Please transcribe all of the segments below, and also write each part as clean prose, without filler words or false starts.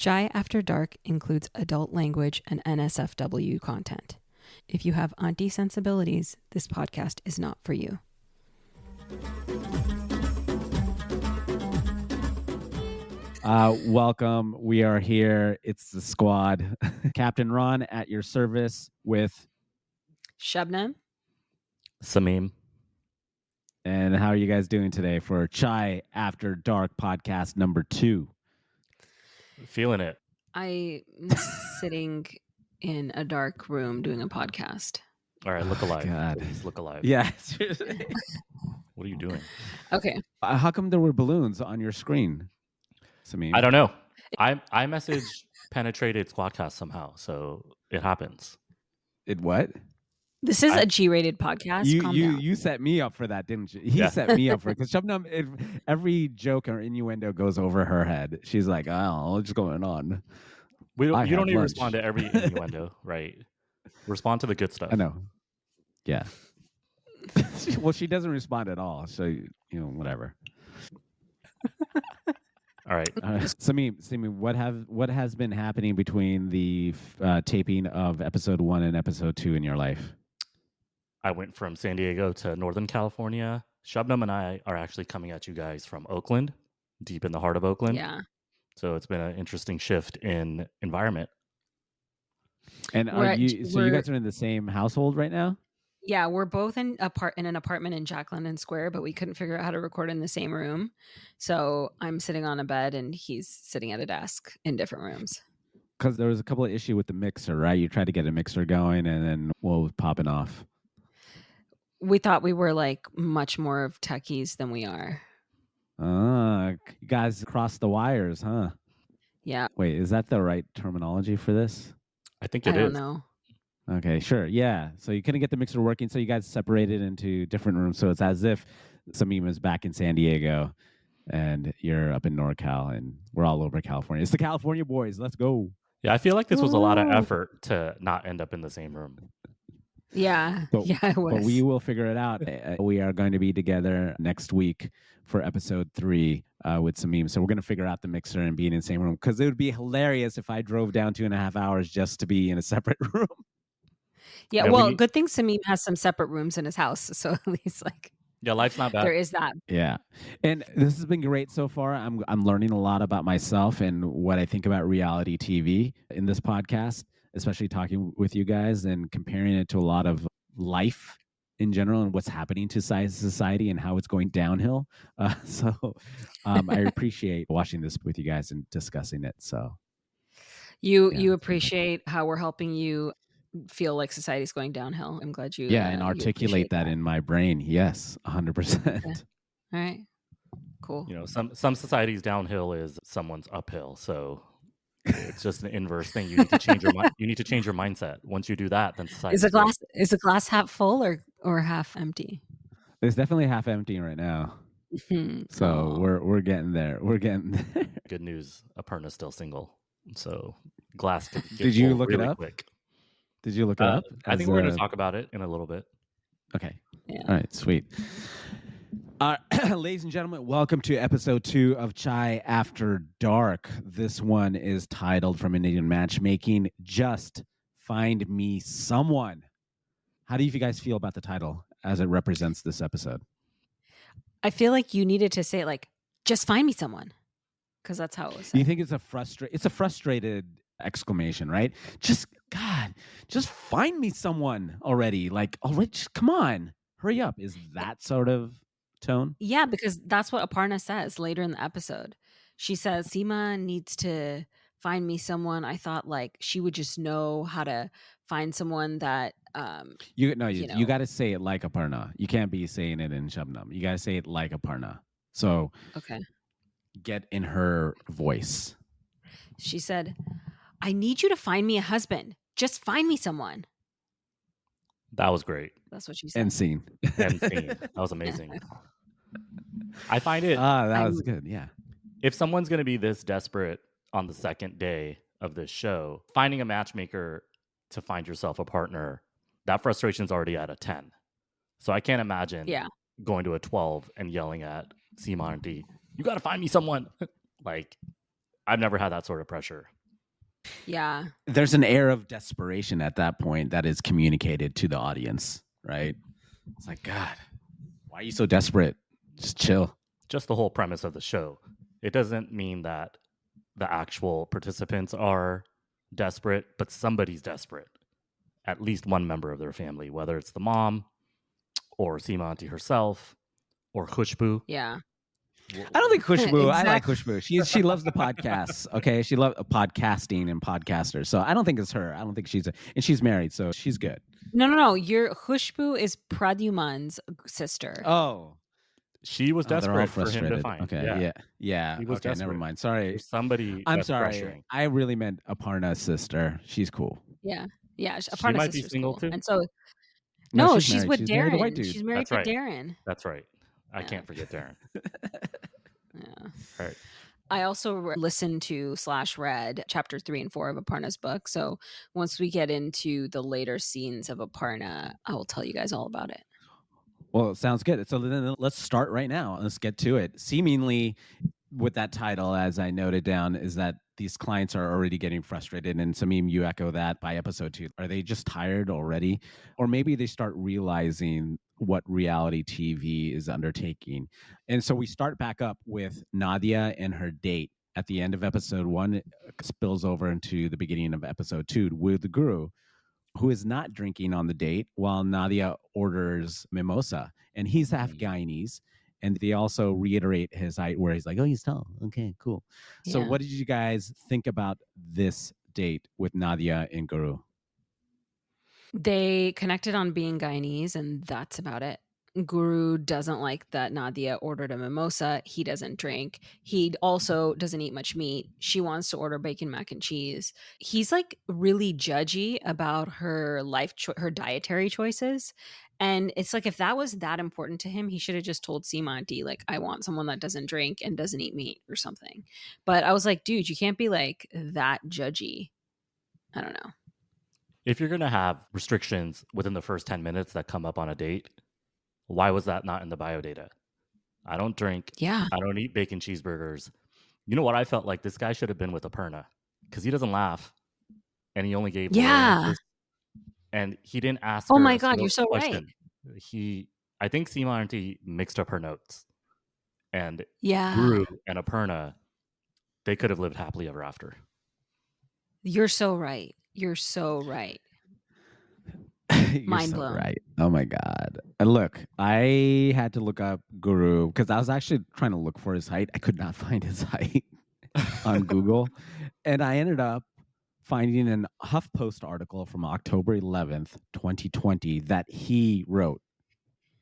Chai After Dark includes adult language and NSFW content. If you have auntie sensibilities, this podcast is not for you. Welcome. We are here. It's the squad. Captain Ron at your service with Shabnam? Samim. And how are you guys doing today for Chai After Dark podcast number 2? Feeling it. I'm sitting in a dark room doing a podcast. All right, look alive. God. Please look alive. Yeah, seriously. What are you doing? Okay. How come there were balloons on your screen, Samim? I don't know. iMessage penetrated Squadcast somehow, so it happens. It what? This is a G-rated podcast. You set me up for that, didn't you? He set me up for it because Shabnam, every joke or innuendo goes over her head. She's like, "Oh, what's going on?" You don't need to respond to every innuendo, right? Respond to the good stuff. I know. Yeah. Well, she doesn't respond at all, so whatever. All right. Samim, what has been happening between the taping of episode 1 and episode 2 in your life? I went from San Diego to Northern California. Shabnam and I are actually coming at you guys from Oakland, deep in the heart of Oakland. Yeah. So it's been an interesting shift in environment. And you guys are in the same household right now? Yeah, we're both in an apartment in Jack London Square, but we couldn't figure out how to record in the same room. So I'm sitting on a bed and he's sitting at a desk in different rooms. Because there was a couple of issues with the mixer, right? You tried to get a mixer going and then what was popping off? We thought we were like much more of techies than we are. You guys crossed the wires, huh? Yeah. Wait, is that the right terminology for this? I think it is. I don't know. Okay, sure. Yeah. So you couldn't get the mixer working, so you guys separated into different rooms. So it's as if Samim is back in San Diego and you're up in NorCal and we're all over California. It's the California boys. Let's go. Yeah, I feel like this was a lot of effort to not end up in the same room. Yeah. Yeah, it was. But we will figure it out. We are going to be together next week for episode 3 with Samim. So we're going to figure out the mixer and being in the same room because it would be hilarious if I drove down 2.5 hours just to be in a separate room. Yeah, well, good thing Samim has some separate rooms in his house. So at least life's not bad. There is that. Yeah. And this has been great so far. I'm learning a lot about myself and what I think about reality TV in this podcast, especially talking with you guys and comparing it to a lot of life in general and what's happening to society and how it's going downhill. So I appreciate watching this with you guys and discussing it. So you appreciate how we're helping you feel like society's going downhill. I'm glad you and articulate that in my brain. Yes, 100%. Okay. All right, cool. Some society's downhill is someone's uphill, so it's just an inverse thing. You need to change your you need to change your mindset. Once you do that, then society is the glass half full or half empty? It's definitely half empty right now. So we're getting there. We're getting there. Good news, Aparna's still single, so glass can get Did you full look really it up? Quick. Did you look it up? I think we're going to talk about it in a little bit. Okay. Yeah. All right. Sweet. Ladies and gentlemen, welcome to episode 2 of Chai After Dark. This one is titled from Indian Matchmaking, Just Find Me Someone. How do you guys feel about the title as it represents this episode? I feel like you needed to say it like, just find me someone. Because that's how it was said. You think it's a frustrated exclamation, right? Just find me someone already. Like, just come on, hurry up. Is that sort of tone? Yeah, because that's what Aparna says later in the episode. She says, Sima needs to find me someone. I thought like she would just know how to find someone that you got to say it like Aparna. You can't be saying it in Shabnam. You got to say it like Aparna. So okay, get in her voice. She said, I need you to find me a husband. Just find me someone. That was great. That's what she said. End scene. That was amazing. I find it. That was good. Yeah. If someone's going to be this desperate on the second day of this show, finding a matchmaker to find yourself a partner, that frustration's already at a 10. So I can't imagine going to a 12 and yelling at Sima Aunty, you got to find me someone. Like, I've never had that sort of pressure. Yeah. There's an air of desperation at that point that is communicated to the audience, right? It's like, God, why are you so desperate? Just chill. Just the whole premise of the show. It doesn't mean that the actual participants are desperate, but somebody's desperate. At least one member of their family, whether it's the mom or Sima Aunty herself or Khushbu. Yeah. I don't think Khushbu. I like Exactly. Khushbu. She loves the podcasts. Okay, she loves podcasting and podcasters. So I don't think it's her. I don't think and she's married, so she's good. No. Your Khushbu is Pradhyuman's sister. Oh, she was desperate for him to find. Okay, yeah. He was okay, desperate. never mind. Sorry, There's somebody. I'm that's sorry. pressuring. I really meant Aparna's sister. She's cool. Yeah. Aparna's might be single cool. too. And so No, she's with she's Darren. married to white dude. She's married That's to right. Darren. That's right. I can't forget Darren. Yeah. All right. I also listened to / read chapter 3 and 4 of Aparna's book. So once we get into the later scenes of Aparna, I will tell you guys all about it. Well, sounds good. So then let's start right now. Let's get to it. Seemingly, with that title, as I noted down, is that these clients are already getting frustrated. And Samim, you echo that by episode 2. Are they just tired already? Or maybe they start realizing what reality TV is undertaking. And so we start back up with Nadia and her date at the end of episode 1. It spills over into the beginning of episode 2 with the guru, who is not drinking on the date while Nadia orders mimosa. And he's half Guyanese. And they also reiterate his height where he's like, oh, he's tall. Okay, cool. So what did you guys think about this date with Nadia and Guru? They connected on being Guyanese, and that's about it. Guru doesn't like that Nadia ordered a mimosa. He doesn't drink. He also doesn't eat much meat. She wants to order bacon mac and cheese. He's like really judgy about her her dietary choices. And it's like, if that was that important to him, he should have just told Sima Aunty, like, I want someone that doesn't drink and doesn't eat meat or something. But I was like, dude, you can't be like that judgy. I don't know. If you're going to have restrictions within the first 10 minutes that come up on a date, why was that not in the bio data? I don't drink. Yeah. I don't eat bacon cheeseburgers. You know what? I felt like this guy should have been with Aparna because he doesn't laugh and he only gave Yeah. and he didn't ask. Oh my God, you're so question. Right. I think Sima Aunty mixed up her notes, and Guru and Aparna, they could have lived happily ever after. You're so right. You're so right. Mind blown. Right. Oh my God. Look, I had to look up Guru because I was actually trying to look for his height. I could not find his height on Google. And I ended up finding an HuffPost article from October 11th, 2020 that he wrote.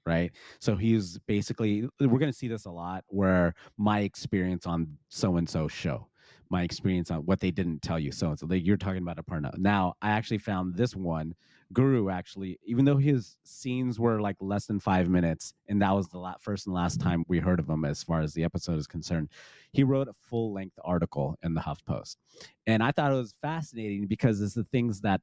Right. So he's basically, we're going to see this a lot where my experience on so-and-so show, my experience on what they didn't tell you. So you're talking about Aparna. Now, I actually found this one, Guru, actually, even though his scenes were like less than 5 minutes, and that was the first and last time we heard of him as far as the episode is concerned, he wrote a full-length article in the HuffPost. And I thought it was fascinating because it's the things that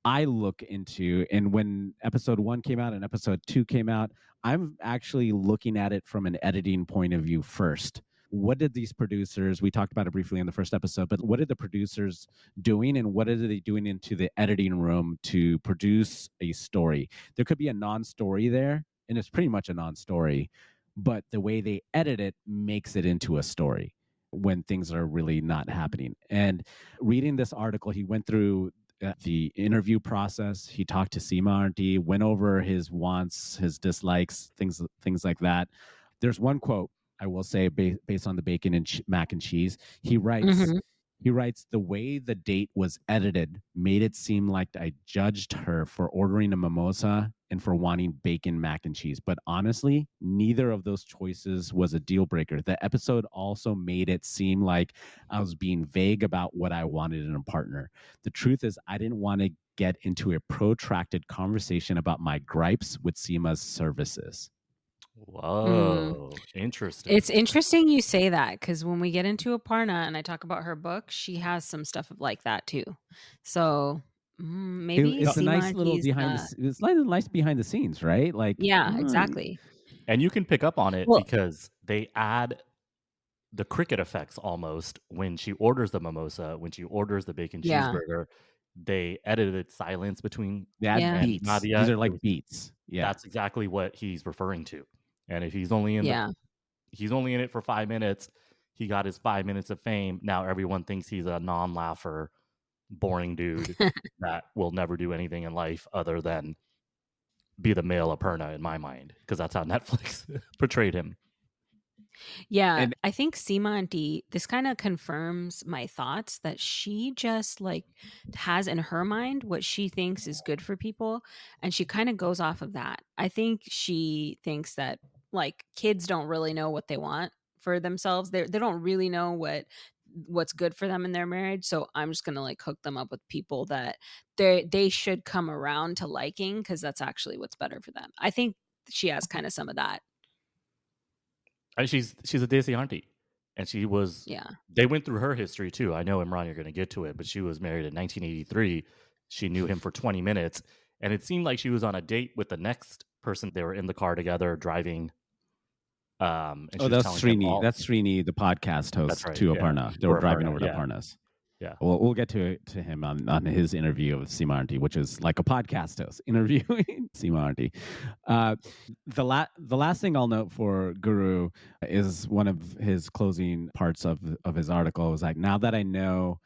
I look into, and when episode 1 came out and episode 2 came out, I'm actually looking at it from an editing point of view first. What did these producers, we talked about it briefly in the first episode, but what did the producers doing and what are they doing into the editing room to produce a story? There could be a non-story there, and it's pretty much a non-story, but the way they edit it makes it into a story when things are really not happening. And reading this article, he went through the interview process. He talked to Sima Aunty, went over his wants, his dislikes, things like that. There's one quote I will say based on the bacon and mac and cheese. He writes, the way the date was edited made it seem like I judged her for ordering a mimosa and for wanting bacon mac and cheese. But honestly, neither of those choices was a deal breaker. The episode also made it seem like I was being vague about what I wanted in a partner. The truth is, I didn't want to get into a protracted conversation about my gripes with Sima's services. Whoa, interesting. It's interesting you say that because when we get into Aparna and I talk about her book, she has some stuff like that too. So maybe it's a nice little it's like a nice behind the scenes, right? Like, yeah, exactly. And you can pick up on it because they add the cricket effects almost when she orders the mimosa, when she orders the bacon Yeah. cheeseburger. They edited silence between They add Yeah. and beats. These Nadia. are like beats. Yeah. That's exactly what he's referring to. And if he's only in Yeah. it for 5 minutes, he got his 5 minutes of fame. Now everyone thinks he's a non-laugher, boring dude that will never do anything in life other than be the male Aparna in my mind, because that's how Netflix portrayed him. Yeah, And I think Sima Aunty, this kind of confirms my thoughts that she just like has in her mind what she thinks is good for people, and she kind of goes off of that. I think she thinks that like kids don't really know what they want for themselves. They don't really know what's good for them in their marriage. So I'm just gonna like hook them up with people that they should come around to liking because that's actually what's better for them. I think she has kind of some of that. And she's a Desi auntie, and she was. Yeah. They went through her history too. I know, Imran, you're going to get to it, but she was married in 1983. She knew him for 20 minutes, and it seemed like she was on a date with the next person. They were in the car together driving. And she was that's telling him Srini. all. That's Srini, the podcast host That's right. to Yeah. Aparna. They were Or driving Aparna, over to yeah. Aparna's. Yeah. We'll get to him on his interview of Sima Aunty, which is like a podcast host interviewing Sima Aunty. The last thing I'll note for Guru is one of his closing parts of his article was like, now that I know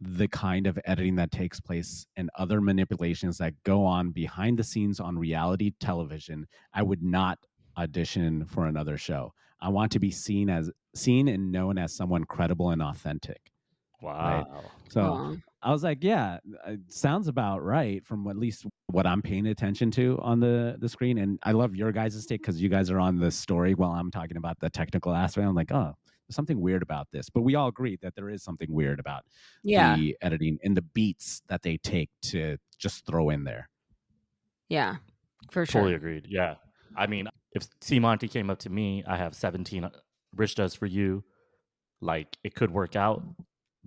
the kind of editing that takes place and other manipulations that go on behind the scenes on reality television, I would not audition for another show. I want to be seen and known as someone credible and authentic. Right. Wow. So I was like, yeah, it sounds about right from at least what I'm paying attention to on the screen. And I love your guys' take because you guys are on the story while I'm talking about the technical aspect. I'm like, oh, there's something weird about this. But we all agree that there is something weird about the editing and the beats that they take to just throw in there. Yeah, for sure. Totally agreed. Yeah. I mean, if Sima Aunty came up to me, I have 17 Rich does for you. Like, it could work out,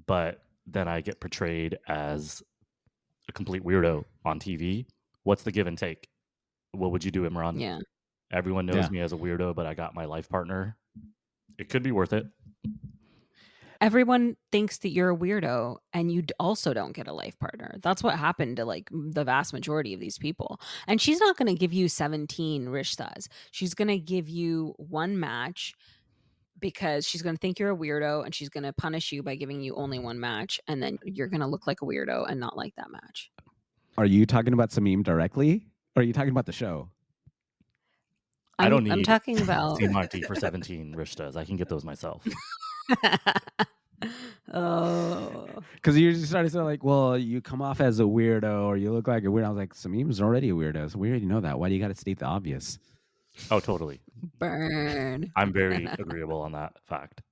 but then I get portrayed as a complete weirdo on TV. What's the give and take? What would you do, Imran? Yeah. Everyone knows me as a weirdo, but I got my life partner. It could be worth it. Everyone thinks that you're a weirdo and you also don't get a life partner. That's what happened to like the vast majority of these people. And she's not going to give you 17 rishtas. She's going to give you one match because she's going to think you're a weirdo and she's going to punish you by giving you only one match. And then you're going to look like a weirdo and not like that match. Are you talking about Sameem directly? Or are you talking about the show? I don't need I'm talking about Sima Aunty for 17 rishtas. I can get those myself. Oh, because you just started saying like, well, you come off as a weirdo or you look like a weirdo. I was like, Sameem's already a weirdo, so we already know that. Why do you got to state the obvious? Oh, totally. Burn. I'm very agreeable on that fact.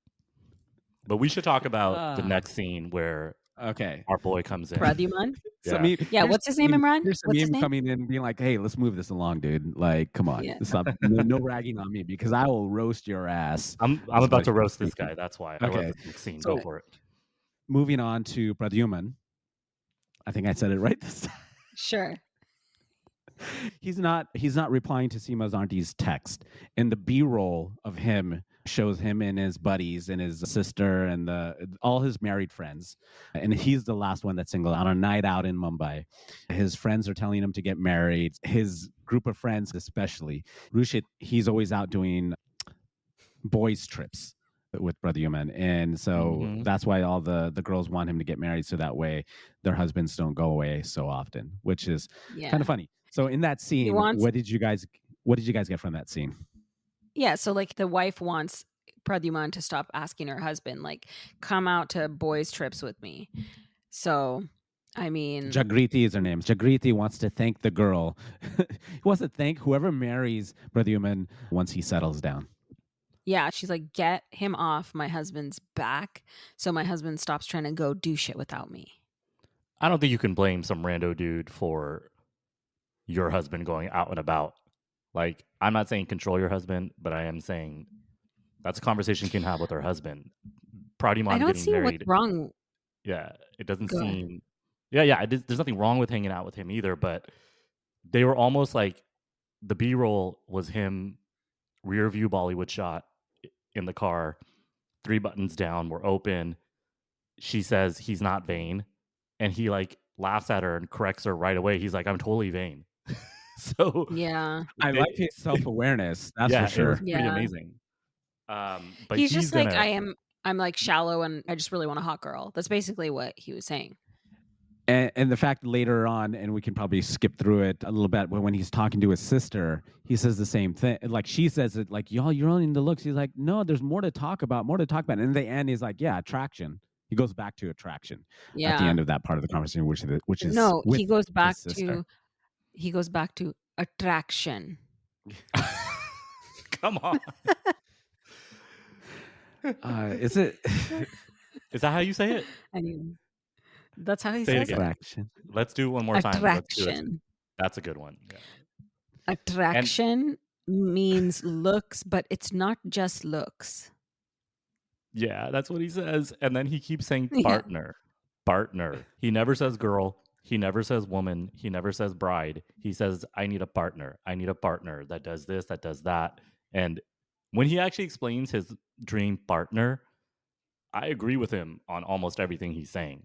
But we should talk about the next scene where our boy comes in. Pradhyuman? Sameem, Yeah, what's his name, Imran? Here's What's his Sameem name? coming in and being like, hey, let's move this along, dude. Like, come on. Stop. No ragging on me because I will roast your ass. I'm about to roast this guy. That's why. I love Okay. this scene. Go for it. Moving on to Pradhyuman. I think I said it right this time. Sure. He's not replying to Sima's auntie's text. And the B-roll of him shows him and his buddies and his sister and all his married friends. And he's the last one that's single on a night out in Mumbai. His friends are telling him to get married. His group of friends, especially. Rushit, he's always out doing boys' trips with Pradhyuman. And so that's why all the girls want him to get married so that way their husbands don't go away so often, which is kind of funny. So in that scene, what did you guys get from that scene? Yeah, so like the wife wants Pradhyuman to stop asking her husband, like, come out to boys' trips with me. So, I mean, Jagriti is her name. Jagriti wants to thank the girl. He wants to thank whoever marries Pradhyuman once he settles down. Yeah, she's like, get him off my husband's back so my husband stops trying to go do shit without me. I don't think you can blame some rando dude for your husband going out and about. Like, I'm not saying control your husband, but I am saying that's a conversation you can have with her husband. Pradhyuman I don't getting see married. what's wrong. Yeah, it doesn't seem. Yeah. There's nothing wrong with hanging out with him either, but they were almost like the B-roll was him rear view Bollywood shot in the car, 3 buttons down, we're open. She says he's not vain, and he like laughs at her and corrects her right away. He's like, I'm totally vain. So Yeah. I like his self-awareness. That's for yeah, it was sure. pretty Yeah. amazing. But He's he's just like, gonna I'm like shallow and I just really want a hot girl. That's basically what he was saying. And the fact later on, and we can probably skip through it a little bit, but when he's talking to his sister, he says the same thing. Like she says it, like, y'all, you're only in the looks. He's like, no, there's more to talk about, more to talk about. And in the end, he's like, yeah, attraction. He goes back to attraction at the Yeah. end of that part of the conversation, which is No, with he goes back his sister. to attraction. come on. Is it Is that how you say it? I mean, that's how he Say it says it. again. attraction? Let's do it one more time. Let's do it. Attraction. That's a good one. Yeah. Attraction means looks, but it's not just looks. Yeah, that's what he says. And then he keeps saying Yeah. partner. Partner. He never says girl. He never says woman. He never says bride. He says, I need a partner. I need a partner that does this, that does that. And when he actually explains his dream partner, I agree with him on almost everything he's saying.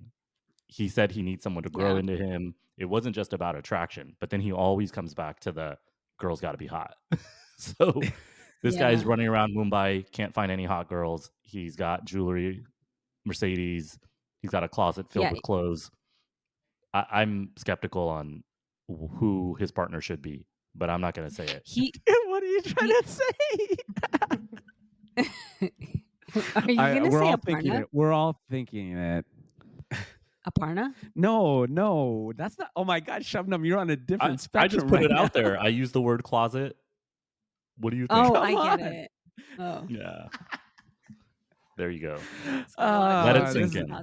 He said he needs someone to grow Yeah. into him. It wasn't just about attraction, but then he always comes back to the girl's got to be hot. So this guy's Yeah. running around Mumbai, can't find any hot girls. He's got jewelry, Mercedes. He's got a closet filled Yeah. with clothes. I'm skeptical on who his partner should be, but I'm not going to say it. What are you trying to say? Are you going to we're say all thinking Aparna? it. We're all thinking it. Aparna? No, that's not. Oh my God, Shabnam, you're on a different I spectrum. just put right it out now. there. I use the word closet. What do you think? Oh, Come I on. get it. Oh. Yeah. There you go. Let it sink in.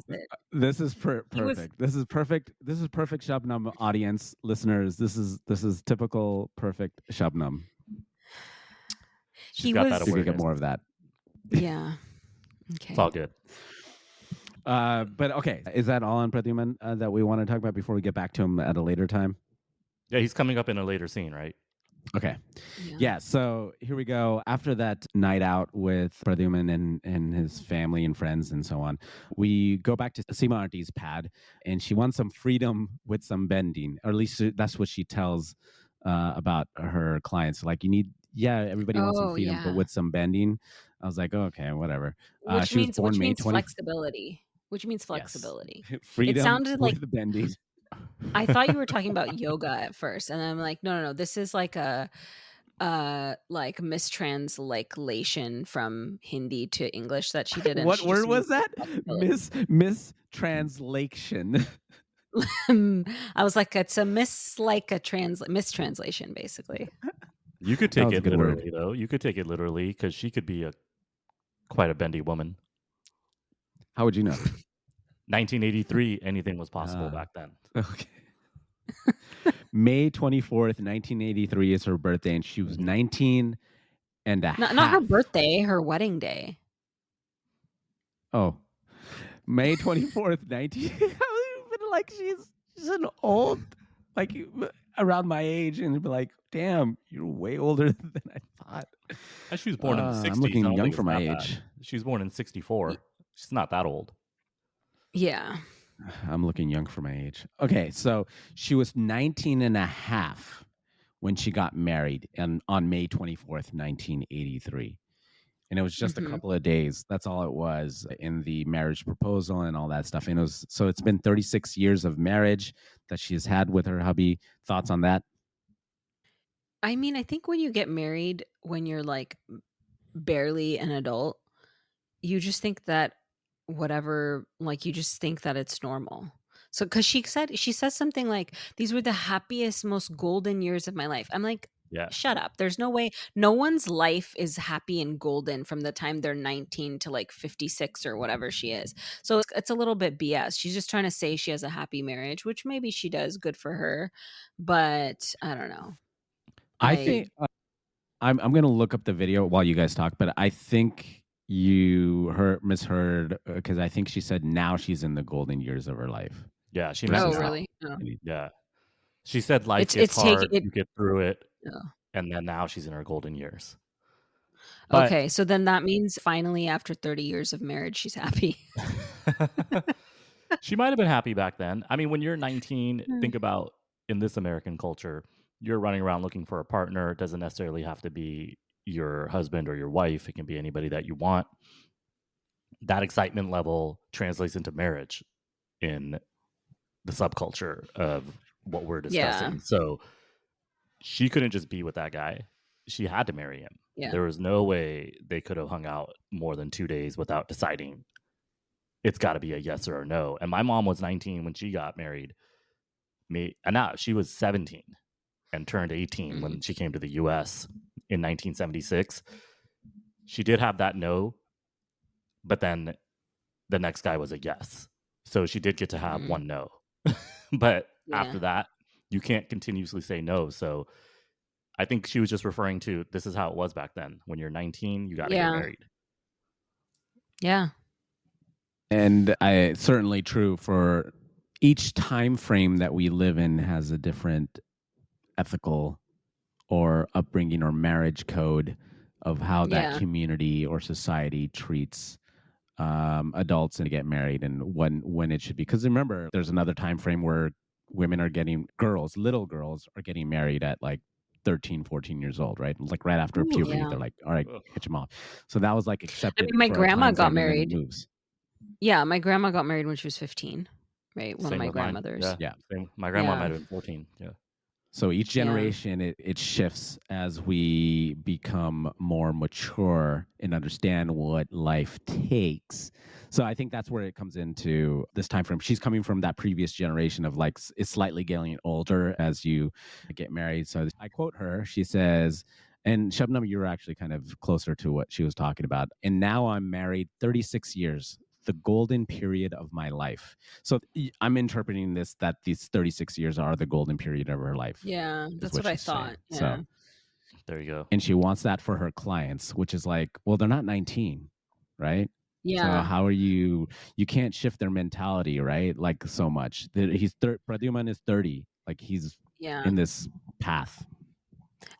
This is perfect. This is perfect. This is perfect Shabnam audience listeners. This is typical perfect Shabnam. She's got that We could awareness. get more of that. Yeah. Okay. It's all good. But okay, is that all on Pradhyuman that we want to talk about before we get back to him at a later time? Yeah, he's coming up in a later scene, right? Okay. Yeah, so here we go. After that night out with Pradhyuman and his family and friends and so on, we go back to Sima Auntie's pad, and she wants some freedom with some bending, or at least that's what she tells about her clients. Like, everybody wants some freedom, but with some bending. I was like, oh, okay, whatever. Which means flexibility. Which means flexibility. Yes. Freedom. It sounded like the bending. I thought you were talking about yoga at first, and I'm like, no. This is like a like mistranslation from Hindi to English that she did. And what word was that? Mistranslation. I was like, it's a mistranslation, basically. You could take it literally, though. You could take it literally because she could be quite a bendy woman. How would you know? 1983, anything was possible back then. Okay. May 24th, 1983 is her birthday, and she was 19 and a half. Not her birthday, her wedding day. Oh, May 24th, 19. Like she's an old, like around my age, and be like, damn, you're way older than I thought. She was born in the 60s. I'm looking young for my age. She was born in 64. She's not that old. Yeah. I'm looking young for my age. Okay, so she was 19 and a half when she got married on May 24th, 1983. And it was just a couple of days. That's all it was in the marriage proposal and all that stuff. And it's been 36 years of marriage that she's had with her hubby. Thoughts on that? I mean, I think when you get married, when you're like barely an adult, you just think that you just think that it's normal. So, because she says something like, these were the happiest, most golden years of my life. I'm like, yeah, shut up. There's no way. No one's life is happy and golden from the time they're 19 to like 56 or whatever she is. So it's a little bit BS. She's just trying to say she has a happy marriage, which maybe she does. Good for her. But I don't know. I think I'm going to look up the video while you guys talk, but I think you misheard because I think she said now she's in the golden years of her life. Yeah, she misses really? Oh. Yeah. She said life it's hard, you get through it, and then now she's in her golden years. But Okay, so then that means finally after 30 years of marriage, she's happy. she might have been happy back then. I mean, when you're 19, Mm. think about in this American culture, you're running around looking for a partner. It doesn't necessarily have to be your husband or your wife. It can be anybody that you want. That excitement level translates into marriage in the subculture of what we're discussing. Yeah, So she couldn't just be with that guy. She had to marry him. yeah. There was no way they could have hung out more than 2 days without deciding it's got to be a yes or a no. And my mom was 19 when she got married. And now she was 17 and turned 18 when Mm. she came to the US in 1976. She did have that no, but then the next guy was a yes. So she did get to have one no. But after Yeah. that, you can't continuously say no. So I think she was just referring to this is how it was back then. When you're 19, you got to get Yeah. married. Yeah. And certainly true for each time frame that we live in has a different ethical or upbringing or marriage code of how that Yeah. community or society treats adults and to get married and when it should be. Because remember, there's another time frame where little girls are getting married at like 13, 14 years old, right? Like right after Ooh. puberty, Yeah. they're like, all right, Ugh. hitch them off. So that was like I accepted mean, my for a grandma time got frame and then it married. moves. Yeah, my grandma got married when she was 15, right? One of Same my with mine. grandmothers. Yeah. Yeah. Same. My grandma Yeah. might have been 14. Yeah. So each Yeah. generation, it shifts as we become more mature and understand what life takes. So I think that's where it comes into this time frame. She's coming from that previous generation of like, it's slightly getting older as you get married. So I quote her. She says, and Shabnam, you were actually kind of closer to what she was talking about. And now I'm married 36 years, the golden period of my life. So I'm interpreting this that these 36 years are the golden period of her life. Yeah, Is that's what what I she's saying. thought. Yeah. So, There you go. and she wants that for her clients, which is like, well, they're not 19, right? So Yeah. how are you can't shift their mentality, right? Like so much. Pradhyuman is 30. Like he's Yeah. in this path.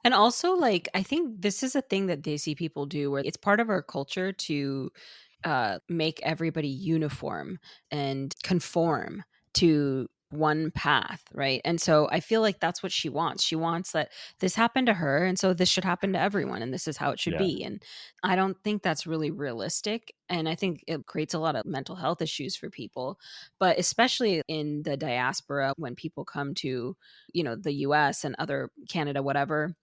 And also, like, I think this is a thing that Desi people do where it's part of our culture to make everybody uniform and conform to one path, right? And so I feel like that's what she wants. She wants that this happened to her, and so this should happen to everyone, and this is how it should Yeah. be. And I don't think that's really realistic. And I think it creates a lot of mental health issues for people, but especially in the diaspora when people come to, the US and other Canada, whatever,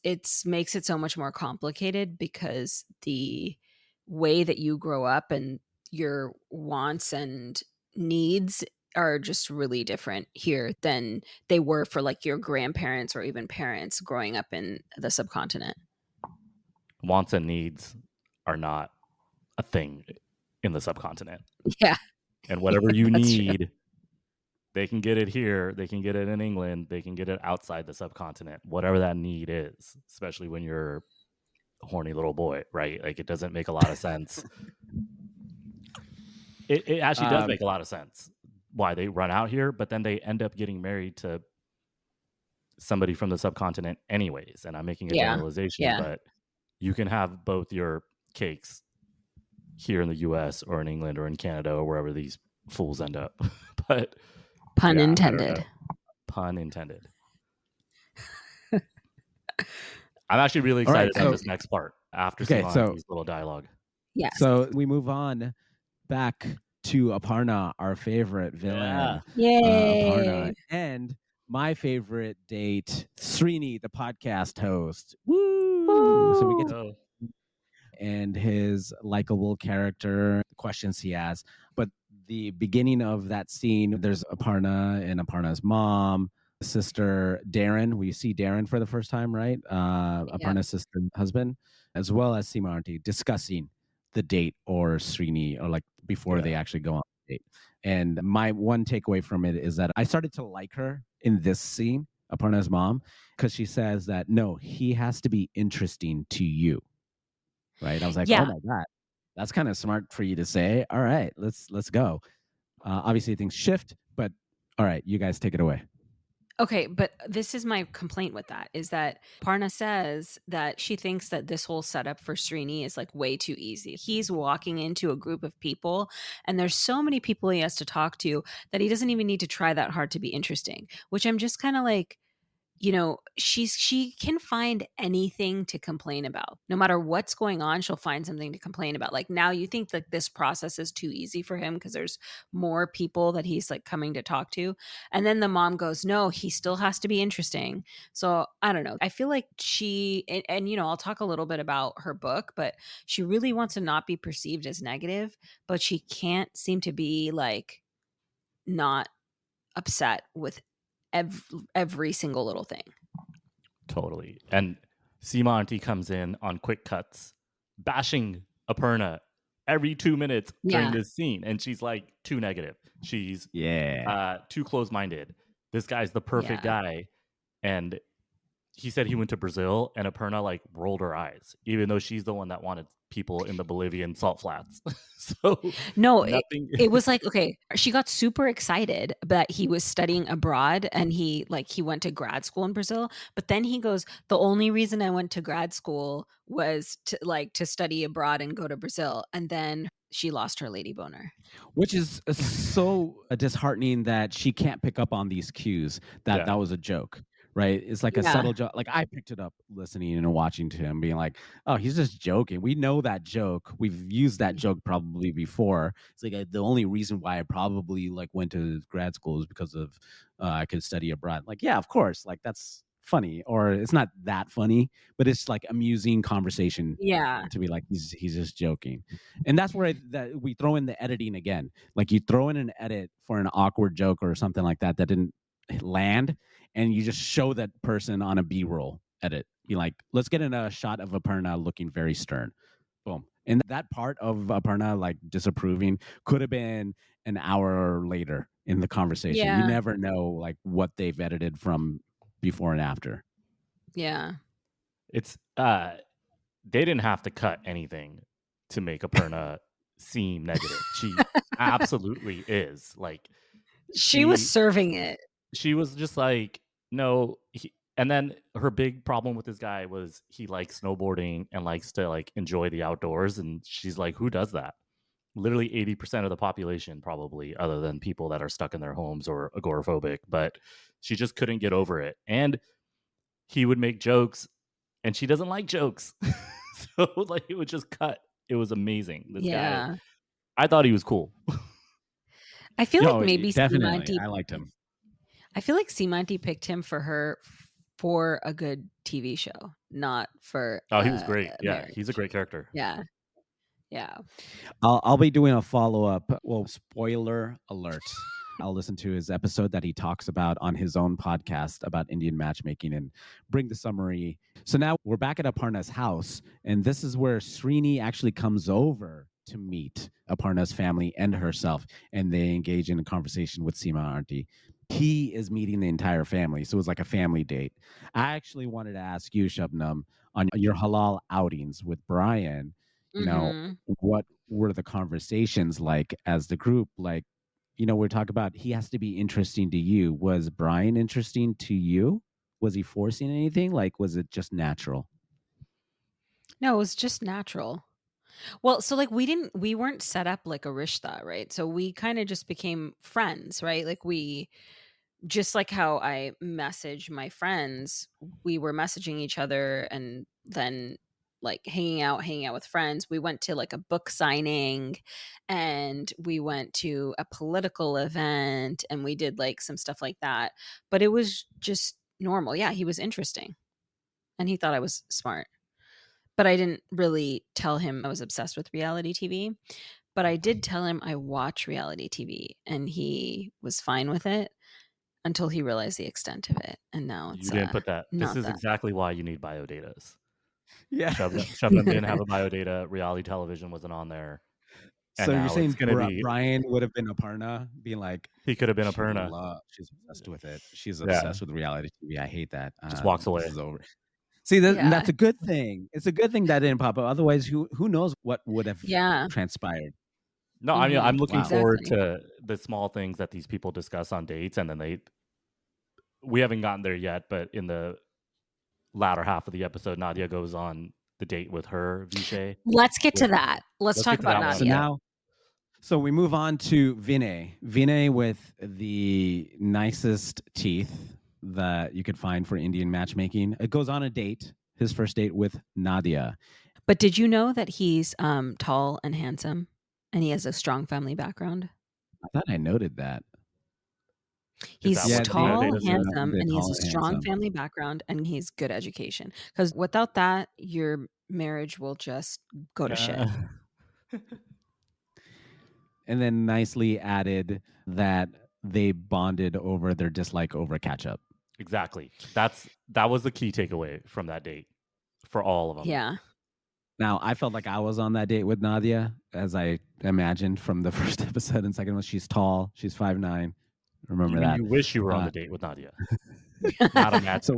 it makes it so much more complicated because the way that you grow up and your wants and needs are just really different here than they were for like your grandparents or even parents growing up in the subcontinent. Wants and needs are not a thing in the subcontinent. Yeah. And whatever you That's true. need, they can get it here. They can get it in England. They can get it outside the subcontinent. Whatever that need is, especially when you're a horny little boy, right? Like it doesn't make a lot of sense. It actually does make a lot of sense why they run out here, but then they end up getting married to somebody from the subcontinent anyways. And I'm making a Yeah. generalization, Yeah. but you can have both your cakes here in the US or in England or in Canada or wherever these fools end up. But Pun yeah, I don't intended. know. Pun intended. I'm actually really All right, excited about so- this next part after Okay, Sima so- Aunty's little dialogue. Yes. So we move on back to Aparna, our favorite villain. Aparna, Yay. and my favorite date, Srini, the podcast host. Woo! So we get to Oh, and his likable character, the questions he has. But the beginning of that scene, there's Aparna and Aparna's mom, sister Darren. We see Darren for the first time, right? Aparna's sister and husband, as well as Sima Aunty discussing the date or Srini, or like before they actually go on the date. And my one takeaway from it is that I started to like her in this scene, Aparna's mom, because she says that no, he has to be interesting to you. Right? I was like, Yeah. oh my God, that's kind of smart for you to say. All right, let's go. Obviously things shift, but all right, you guys take it away. Okay, but this is my complaint with that, is that Parna says that she thinks that this whole setup for Srini is like way too easy. He's walking into a group of people and there's so many people he has to talk to that he doesn't even need to try that hard to be interesting, which I'm just kind of like, she can find anything to complain about. No matter what's going on, she'll find something to complain about. Like now you think that this process is too easy for him because there's more people that he's like coming to talk to. And then the mom goes, "No, he still has to be interesting." So, I don't know. I feel like and I'll talk a little bit about her book, but she really wants to not be perceived as negative, but she can't seem to be like not upset with every single little thing. Totally. And Sima Aunty comes in on quick cuts, bashing Aparna every 2 minutes during Yeah. this scene. And she's like too negative. She's Yeah. too close-minded. This guy's the perfect Yeah. guy. And he said he went to Brazil, and Aparna like rolled her eyes, even though she's the one that wanted people in the Bolivian salt flats. So No, nothing. it was like, okay, she got super excited that he was studying abroad and he went to grad school in Brazil, but then he goes, "The only reason I went to grad school was to study abroad and go to Brazil." And then she lost her lady boner. Which is so disheartening that she can't pick up on these cues that Yeah. that was a joke, right? It's like a Yeah. subtle joke. Like I picked it up listening and watching to him, being like, "Oh, he's just joking." We know that joke. We've used that joke probably before. It's like the only reason why I probably like went to grad school is because of I could study abroad. Like, yeah, of course. Like that's funny, or it's not that funny, but it's like amusing conversation Yeah. to be like he's just joking. And that's where that we throw in the editing again. Like you throw in an edit for an awkward joke or something like that that didn't land, and you just show that person on a B-roll edit. Be like, let's get in a shot of Aparna looking very stern. Boom. And that part of Aparna like disapproving could have been an hour later in the conversation. You Yeah. never know like what they've edited from before and after. Yeah. It's they didn't have to cut anything to make Aparna seem negative. She absolutely is. Like She was serving it. she was just like, no. And then her big problem with this guy was he likes snowboarding and likes to like enjoy the outdoors. And she's like, who does that? Literally 80% of the population, probably, other than people that are stuck in their homes or agoraphobic. But she just couldn't get over it. And he would make jokes, and she doesn't like jokes. So like it would just cut. It was amazing. This guy, I thought he was cool. I feel like maybe definitely I liked him. I feel like Sima Aunty picked him for a good TV show, not for he was great. Yeah, marriage. he's a great character. Yeah. Yeah. I'll be doing a follow-up. Well, spoiler alert. I'll listen to his episode that he talks about on his own podcast about Indian matchmaking and bring the summary. So now we're back at Aparna's house, and this is where Srini actually comes over to meet Aparna's family and herself, and they engage in a conversation with Sima Aunty. He is meeting the entire family, so it was like a family date. I actually wanted to ask you, Shabnam, on your halal outings with Brian, what were the conversations like as the group? Like, we're talking about he has to be interesting to you. Was Brian interesting to you? Was he forcing anything? Like, was it just natural? No, it was just natural. Well, so like we weren't set up like a rishta, right? So we kind of just became friends, right? Like we just like how I message my friends, we were messaging each other and then like hanging out with friends. We went to like a book signing and we went to a political event and we did like some stuff like that. But it was just normal. Yeah, he was interesting. And he thought I was smart. But I didn't really tell him I was obsessed with reality TV. But I did tell him I watch reality TV and he was fine with it until he realized the extent of it. And now it's You didn't put that. This not is that. exactly why you need biodatas. Yeah. Shabnam didn't have a biodata. Reality television wasn't on there. So you're saying Brian would have been Aparna, being like, he could have been Aparna. She's obsessed with it. She's obsessed with reality TV. I hate that. Just walks away. This is over. See, that's a good thing. It's a good thing that didn't pop up. Otherwise, who knows what would have transpired. No, I mean, I'm looking forward to the small things that these people discuss on dates, and then we haven't gotten there yet, but in the latter half of the episode, Nadia goes on the date with her Vishay. Let's get to that. Let's talk get to about that one. Nadia. So we move on to Vinay. Vinay with the nicest teeth that you could find for Indian matchmaking. It goes on a date, his first date with Nadia. But did you know that he's tall and handsome, and he has a strong family background? I thought I noted that. He's tall, handsome, and he has tall a and strong handsome. family background, and he's good education. Because without that, your marriage will just go to shit. And then nicely added that they bonded over their dislike over ketchup. Exactly. That was the key takeaway from that date for all of them. Yeah. Now, I felt like I was on that date with Nadia, as I imagined from the first episode and second one. She's tall. She's 5'9". Remember that. You wish you were on the date with Nadia. Not a match.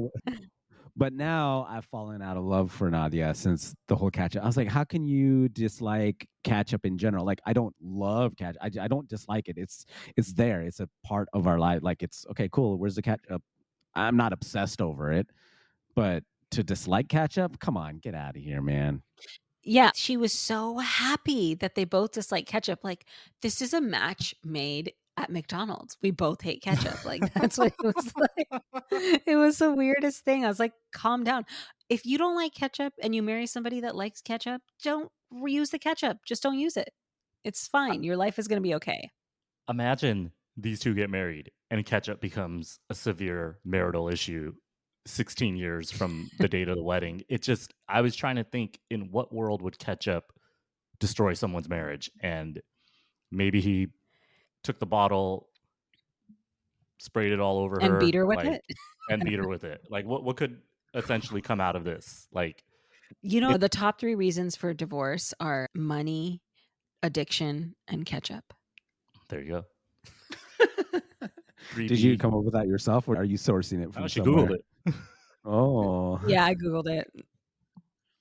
But now I've fallen out of love for Nadia since the whole ketchup. I was like, how can you dislike ketchup in general? Like, I don't love ketchup. I don't dislike it. It's there. It's a part of our life. Like, it's okay, cool. Where's the ketchup? I'm not obsessed over it, but to dislike ketchup, come on, get out of here, man. Yeah, she was so happy that they both dislike ketchup. Like, this is a match made at McDonald's. We both hate ketchup. Like, that's what it was like. It was the weirdest thing. I was like, calm down. If you don't like ketchup and you marry somebody that likes ketchup, don't reuse the ketchup. Just don't use it. It's fine. Your life is going to be okay. Imagine these two get married and ketchup becomes a severe marital issue 16 years from the date of the wedding. I was trying to think, in what world would ketchup destroy someone's marriage? And maybe he took the bottle, sprayed it all over her, and beat her with it. And beat her with it. Like, what could essentially come out of this? Like, the top 3 reasons for divorce are money, addiction, and ketchup. There you go. Did you come up with that yourself, or are you sourcing it from she somewhere? Googled it. Oh. Yeah, I Googled it.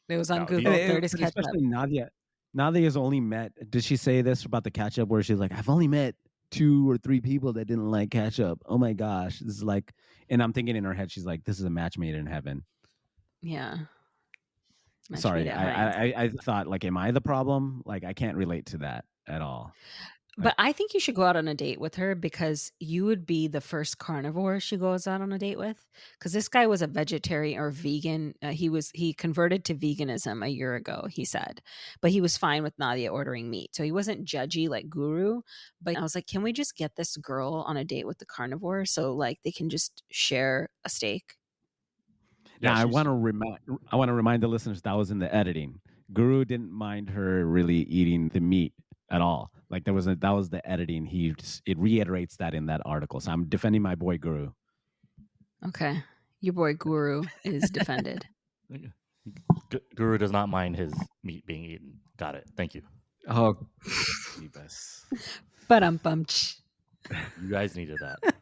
It was on Google. Third is ketchup. Especially Nadia. Nadia's only met, did she say this about the ketchup where she's like, I've only met 2 or 3 people that didn't like ketchup. Oh my gosh. This is like, and I'm thinking in her head, she's like, this is a match made in heaven. Yeah. Sorry, I thought, like, am I the problem? Like, I can't relate to that at all. But I think you should go out on a date with her, because you would be the first carnivore she goes out on a date with. Because this guy was a vegetarian or vegan. He converted to veganism a year ago, he said. But he was fine with Nadia ordering meat. So he wasn't judgy like Guru. But I was like, can we just get this girl on a date with the carnivore so like they can just share a steak? Yeah, I want to remind the listeners that was in the editing. Guru didn't mind her really eating the meat at all. Like, that was the editing. It reiterates that in that article. So I'm defending my boy Guru. Okay, your boy Guru is defended. Guru does not mind his meat being eaten. Got it. Thank you. Oh, But you guys needed that.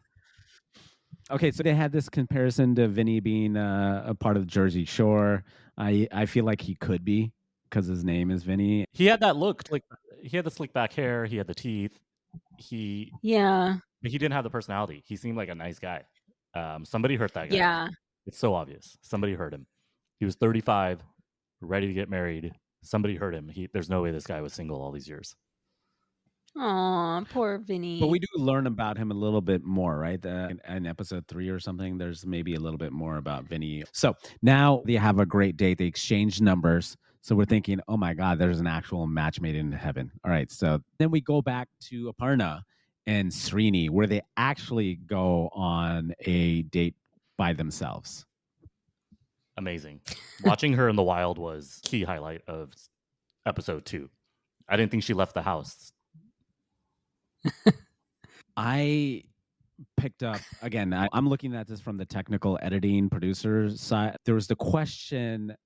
Okay, so they had this comparison to Vinny being a part of Jersey Shore. I feel like he could be, because his name is Vinny. He had that look, like he had the slick back hair, he had the teeth. But he didn't have the personality. He seemed like a nice guy. Somebody hurt that guy. Yeah. It's so obvious. Somebody hurt him. He was 35, ready to get married. Somebody hurt him. There's no way this guy was single all these years. Aw, poor Vinny. But we do learn about him a little bit more, right? In episode 3 or something, there's maybe a little bit more about Vinny. So now they have a great date. They exchange numbers. So we're thinking, oh my God, there's an actual match made in heaven. All right. So then we go back to Aparna and Srini, where they actually go on a date by themselves. Amazing. Watching her in the wild was key highlight of episode 2. I didn't think she left the house. I picked up, again, I'm looking at this from the technical editing producer side. There was the question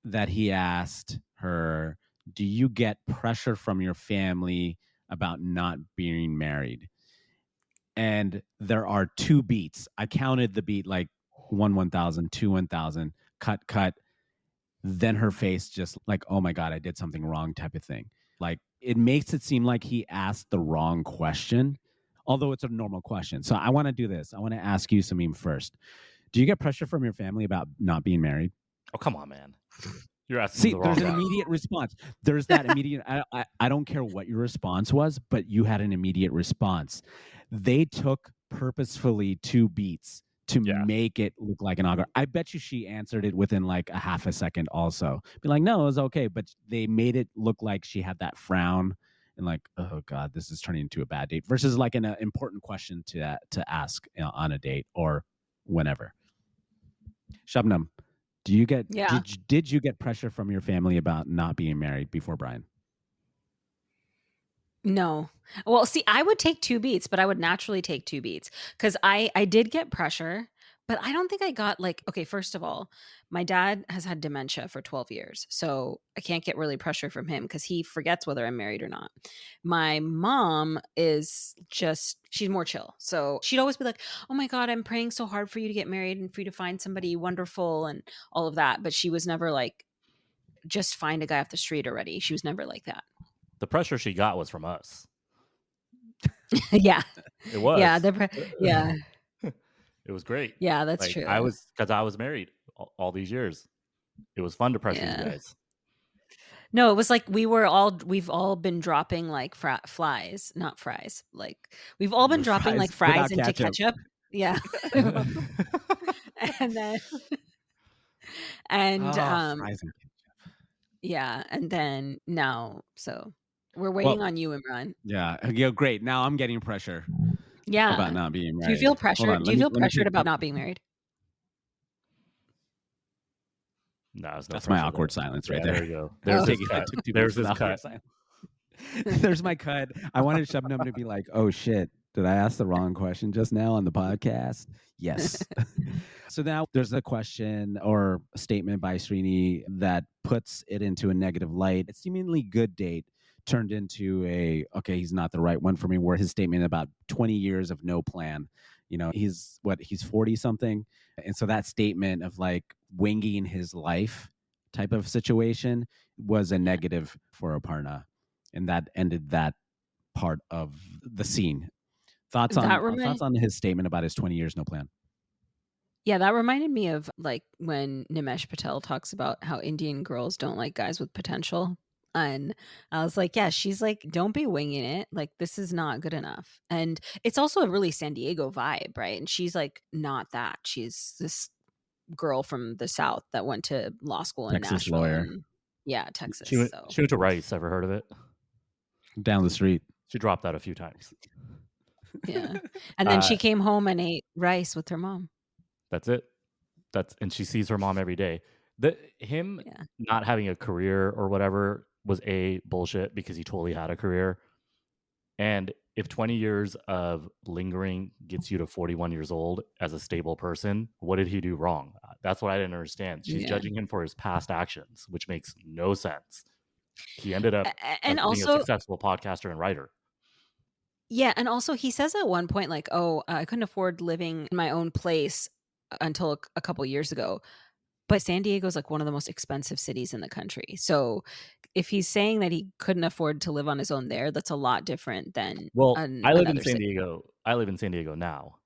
that he asked her, do you get pressure from your family about not being married? And there are 2 beats. I counted the beat, like 1,000, 2 1,000, cut. Then her face just like, oh my God, I did something wrong type of thing. Like, it makes it seem like he asked the wrong question. although it's a normal question. So I want to do this. I want to ask you, Sameem, first. Do you get pressure from your family about not being married? Oh, come on, man. You're asking See, the wrong there's an guy. immediate response. There's that immediate. I don't care what your response was, but you had an immediate response. They took purposefully 2 beats to make it look like an auger. I bet you she answered it within like a half a second also. Be like, no, it was okay. But they made it look like she had that frown and like, oh God, this is turning into a bad date versus like an important question to ask on a date or whenever. Shabnam, do you get did you get pressure from your family about not being married before Brian? No. Well, see, I would take 2 beats, but I would naturally take 2 beats because I did get pressure, but I don't think I got like, okay, first of all, my dad has had dementia for 12 years. So I can't get really pressure from him because he forgets whether I'm married or not. My mom is just, she's more chill. So she'd always be like, oh my God, I'm praying so hard for you to get married and for you to find somebody wonderful and all of that. But she was never like, just find a guy off the street already. She was never like that. The pressure she got was from us. Yeah. It was. Yeah. Yeah. It was great. Yeah, that's like, true. I was married all these years. It was fun to pressure you guys. No, it was like we've all been dropping like flies, not fries. Like we've all been dropping like fries into ketchup. Yeah. And then fries and ketchup. Yeah, and then now, so we're waiting on you, Imran. Yeah, great. Now I'm getting pressure. Yeah, about not being married. Do you feel pressured? Do you feel pressured about not being married? No, that's my awkward silence right there. There you go. There's his cut. There's his cut. There's my cut. I wanted Shabnam to be like, "Oh shit, did I ask the wrong question just now on the podcast?" Yes. So now there's a question or a statement by Srini that puts it into a negative light. A seemingly good date turned into he's not the right one for me, where his statement about 20 years of no plan. He's 40 something. And so that statement of like winging his life type of situation was a negative for Aparna. And that ended that part of the scene. Thoughts on his statement about his 20 years no plan? Yeah, that reminded me of like when Nimesh Patel talks about how Indian girls don't like guys with potential. And I was like, yeah, she's like, don't be winging it. Like, this is not good enough. And it's also a really San Diego vibe, right? And she's like, not that. She's this girl from the South that went to law school in Texas Nashville. Lawyer. Yeah, Texas. She went to Rice. Ever heard of it? Down the street. She dropped out a few times. Yeah. And then she came home and ate rice with her mom. That's it. And she sees her mom every day. Him not having a career or whatever was bullshit because he totally had a career. And if 20 years of lingering gets you to 41 years old as a stable person, what did he do wrong? That's what I didn't understand. She's judging him for his past actions, which makes no sense. He ended up being a successful podcaster and writer. Yeah, and also he says at one point, like, oh, I couldn't afford living in my own place until a couple years ago. But San Diego is like one of the most expensive cities in the country. So if he's saying that he couldn't afford to live on his own there, that's a lot different than I live in San Diego. I live in San Diego now.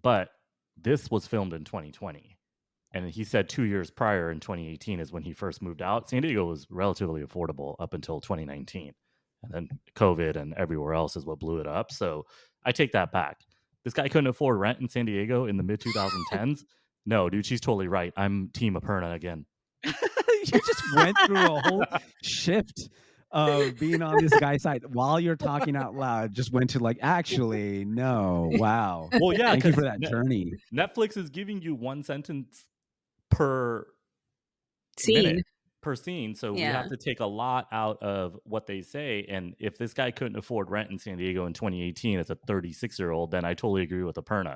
But this was filmed in 2020. And he said 2 years prior in 2018 is when he first moved out. San Diego was relatively affordable up until 2019. And then COVID and everywhere else is what blew it up. So I take that back. This guy couldn't afford rent in San Diego in the mid 2010s. No, dude, she's totally right. I'm Team Aparna again. You just went through a whole shift of being on this guy's side while you're talking out loud. Just went to like, actually, no. Wow. Well, yeah. Thank you for that journey. Netflix is giving you one sentence per scene. Minute, per scene. So we have to take a lot out of what they say. And if this guy couldn't afford rent in San Diego in 2018 as a 36-year-old, then I totally agree with Aparna.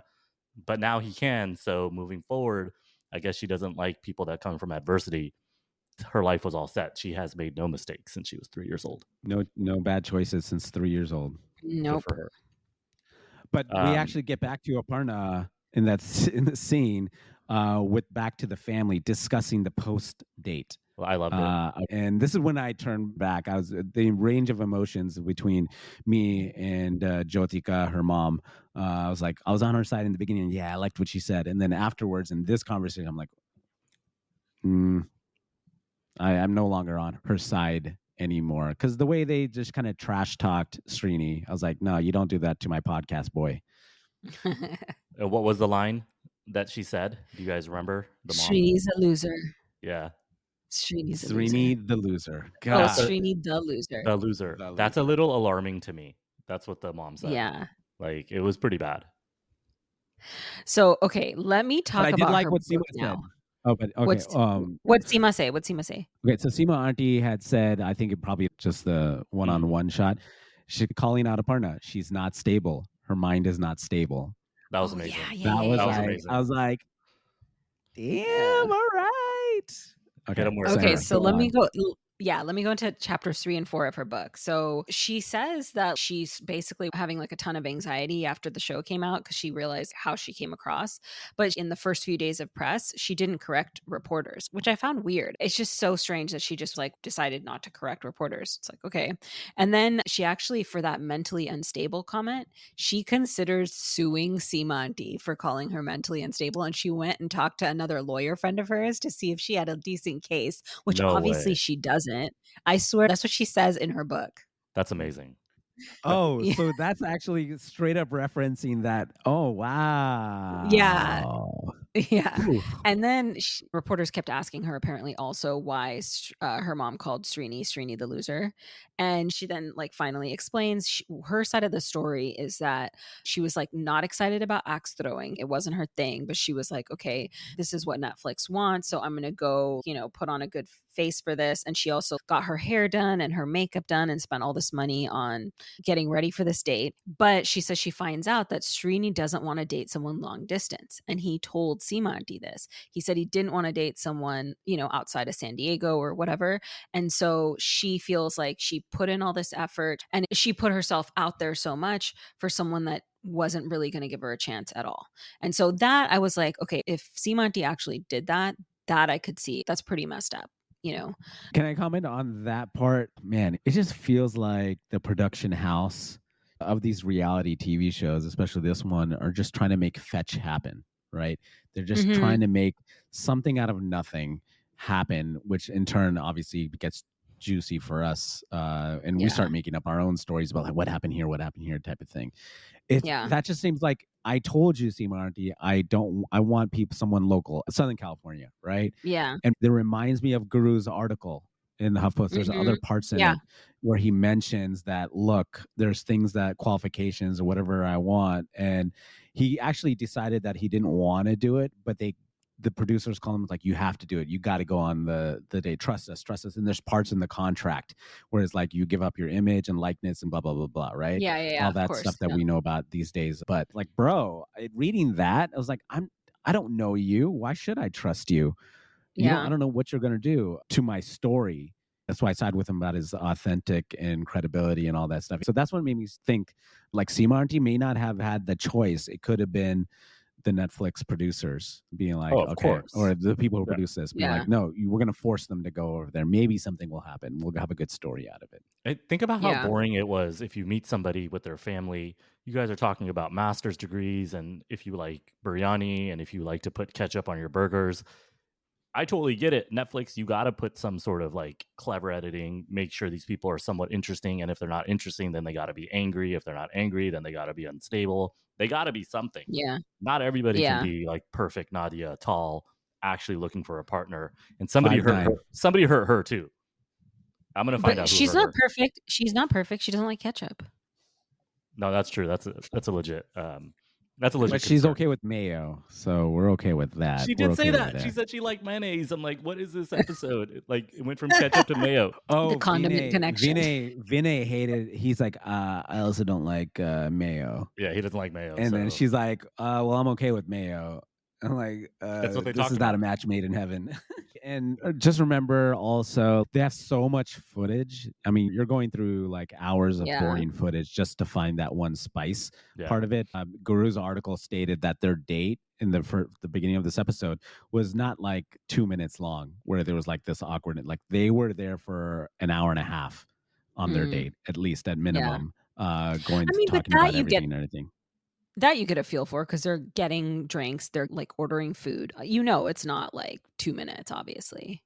But now he can. So moving forward, I guess she doesn't like people that come from adversity. Her life was all set. She has made no mistakes since she was 3 years old. No bad choices since 3 years old. Nope. Good for her. But we actually get back to Aparna in the scene with back to the family discussing the post date Well, I loved it. And this is when I turned back. I was the range of emotions between me and Jyotika, her mom. I was on her side in the beginning. Yeah, I liked what she said. And then afterwards in this conversation, I'm like, I'm no longer on her side anymore. Because the way they just kind of trash talked Srini, I was like, no, you don't do that to my podcast boy. What was the line that she said? Do you guys remember? The mom? Srini's a loser. Yeah. Srini's a Srini loser. the loser. Oh, God. Srini the loser. The loser. That's a little alarming to me. That's what the mom said. Yeah. Like, it was pretty bad. So, okay, let me talk about her what Sima now. said. Oh, but okay. What's Sima say? What's Sima say? Okay, so Sima Aunty had said, I think it probably just the one-on-one shot. She's calling out Aparna. She's not stable. Her mind is not stable. That was amazing. Yeah, that was amazing. I was like, damn, all right. Okay, so let me go. Yeah, let me go into chapters 3 and 4 of her book. So she says that she's basically having like a ton of anxiety after the show came out because she realized how she came across. But in the first few days of press, she didn't correct reporters, which I found weird. It's just so strange that she just like decided not to correct reporters. It's like, okay. And then she actually, for that mentally unstable comment, she considers suing Sima Aunty for calling her mentally unstable. And she went and talked to another lawyer friend of hers to see if she had a decent case, which obviously she doesn't. I swear that's what she says in her book. That's amazing. Oh, yeah. So that's actually straight up referencing that. Oh, wow. Yeah. Yeah. Ooh. And then reporters kept asking her apparently also why her mom called Srini the loser. And she then like finally explains her side of the story is that she was like not excited about axe throwing. It wasn't her thing, but she was like, okay, this is what Netflix wants. So I'm going to go, put on a good face for this. And she also got her hair done and her makeup done and spent all this money on getting ready for this date. But she says she finds out that Srini doesn't want to date someone long distance. And he told Sima Aunty this. He said he didn't want to date someone, outside of San Diego or whatever. And so she feels like she put in all this effort and she put herself out there so much for someone that wasn't really going to give her a chance at all. And so that I was like, okay, if Sima Aunty actually did that I could see. That's pretty messed up. Can I comment on that part? Man, it just feels like the production house of these reality TV shows, especially this one, are just trying to make fetch happen, right? They're just trying to make something out of nothing happen, which in turn obviously gets juicy for us. And we start making up our own stories about like what happened here type of thing. That just seems like, I told you, Sima Aunty, I want someone local, Southern California, right? Yeah. And it reminds me of Guru's article in the HuffPost. There's other parts in it where he mentions that, look, there's things that qualifications or whatever I want. And he actually decided that he didn't want to do it, but the producers call him like, you have to do it. You got to go on the date. Trust us. And there's parts in the contract where it's like you give up your image and likeness and blah, blah, blah, blah. Right. Yeah. All that stuff that we know about these days. But like, bro, reading that, I was like, I don't know you. Why should I trust you? I don't know what you're going to do to my story. That's why I side with him about his authentic and credibility and all that stuff. So that's what made me think like Sima Aunty may not have had the choice. It could have been the Netflix producers being like, okay, or the people who produce this being like, no, we're going to force them to go over there. Maybe something will happen. We'll have a good story out of it. Think about how boring it was if you meet somebody with their family. You guys are talking about master's degrees and if you like biryani and if you like to put ketchup on your burgers. I totally get it. Netflix, you got to put some sort of like clever editing, make sure these people are somewhat interesting. And if they're not interesting, then they got to be angry. If they're not angry, then they got to be unstable. They got to be something. Yeah. Not everybody can be like perfect Nadia, tall, actually looking for a partner. And somebody hurt her. Somebody hurt her too. I'm going to find out. She's not perfect. She's not perfect. She doesn't like ketchup. No, that's true. That's a legit. That's a legit. But she's okay with mayo, so we're okay with that. She did say that. She said she liked mayonnaise. I'm like, what is this episode? Like, it went from ketchup to mayo. Oh, the condiment connection. Vinay hated. He's like, I also don't like mayo. Yeah, he doesn't like mayo. And then she's like, well, I'm okay with mayo. I'm like, that's what this is not a match made in heaven. And just remember also, they have so much footage. I mean, you're going through like hours of boring footage just to find that one spice part of it. Guru's article stated that their date in the beginning of this episode was not like 2 minutes long where there was like this awkward, like they were there for an hour and a half on their date, at least at minimum, going to but talking about everything and everything. That you get a feel for because they're getting drinks, they're like ordering food. It's not like 2 minutes, obviously.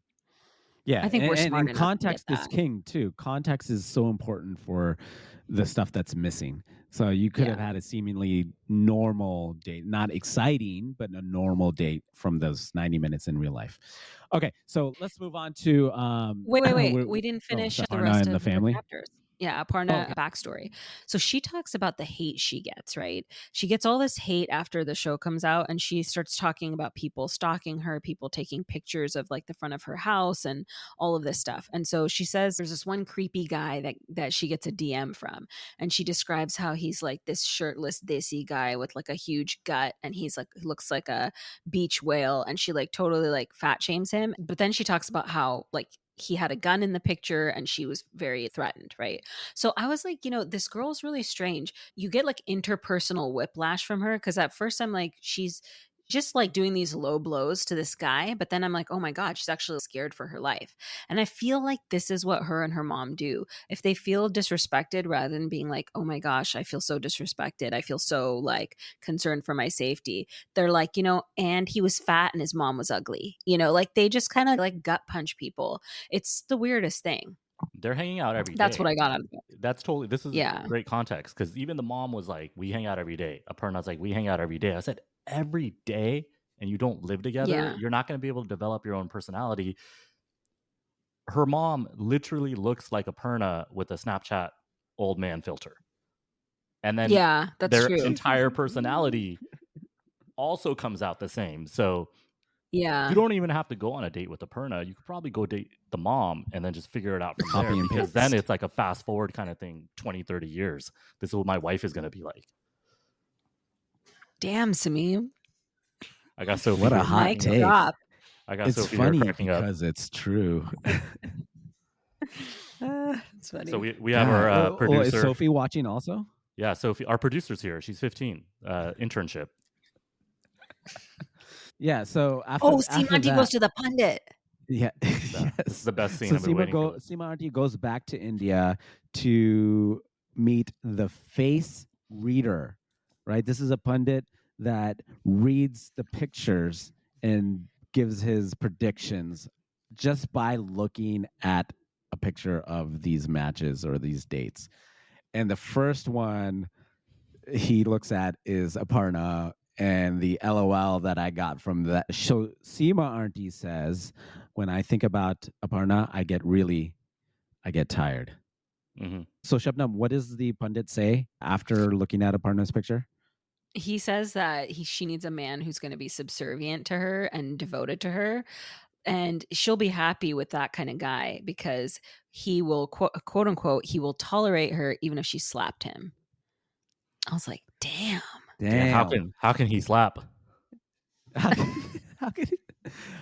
Yeah, I think we're smart enough context to get is that. king too. Context is so important for the stuff that's missing. So you could have had a seemingly normal date, not exciting, but a normal date from those 90 minutes in real life. Okay, so let's move on to Wait. We didn't finish the Aparna rest and the of the family. chapters. Yeah, Aparna backstory. So she talks about the hate she gets, right? She gets all this hate after the show comes out, and she starts talking about people stalking her, people taking pictures of like the front of her house and all of this stuff. And so she says there's this one creepy guy that she gets a DM from, and she describes how he's like this shirtless desi guy with like a huge gut, and he's like looks like a beach whale, and she like totally like fat shames him. But then she talks about how like he had a gun in the picture and she was very threatened, right? So I was like, this girl's really strange. You get like interpersonal whiplash from her because at first I'm like, she's just like doing these low blows to this guy, but then I'm like, oh my god, she's actually scared for her life. And I feel like this is what her and her mom do. If they feel disrespected, rather than being like, oh my gosh, I feel so disrespected, I feel so like concerned for my safety, they're like, and he was fat and his mom was ugly, like they just kind of like gut punch people. It's the weirdest thing. They're hanging out every day. That's what I got out of it. This is great context, because even the mom was like, we hang out every day. Aparna's like, we hang out every day. I said, every day? And you don't live together? You're not going to be able to develop your own personality. Her mom literally looks like Aparna with a Snapchat old man filter. And then that's their true. entire personality also comes out the same. So you Yeah. don't even have to go on a date with Aparna. You could probably go date the mom and then just figure it out from Copy there. and Because paste. then it's like a fast forward kind of thing, 20, 30 years. This is what my wife is going to be like. Damn, Sameem. I got Sophie. What a here hot cracking take. up. I got It's Sophie funny here cracking up. because it's true. It's funny. So we have our producer. Is Sophie watching also? Yeah, Sophie, our producer's here. She's 15. Internship. Yeah. So after Sima Aunty goes to the pundit. Yeah. This is the best scene So I've been waiting for. Sima Aunty goes back to India to meet the face reader, right? This is a pundit that reads the pictures and gives his predictions just by looking at a picture of these matches or these dates. And the first one he looks at is Aparna, and the LOL that I got from that. So Sima Aunty says, when I think about Aparna, I get tired. Mm-hmm. So Shabnam, what does the pundit say after looking at Aparna's picture? He says that she needs a man who's going to be subservient to her and devoted to her. And she'll be happy with that kind of guy because he will, quote unquote, he will tolerate her even if she slapped him. I was like, damn. Yeah, how can he slap? How can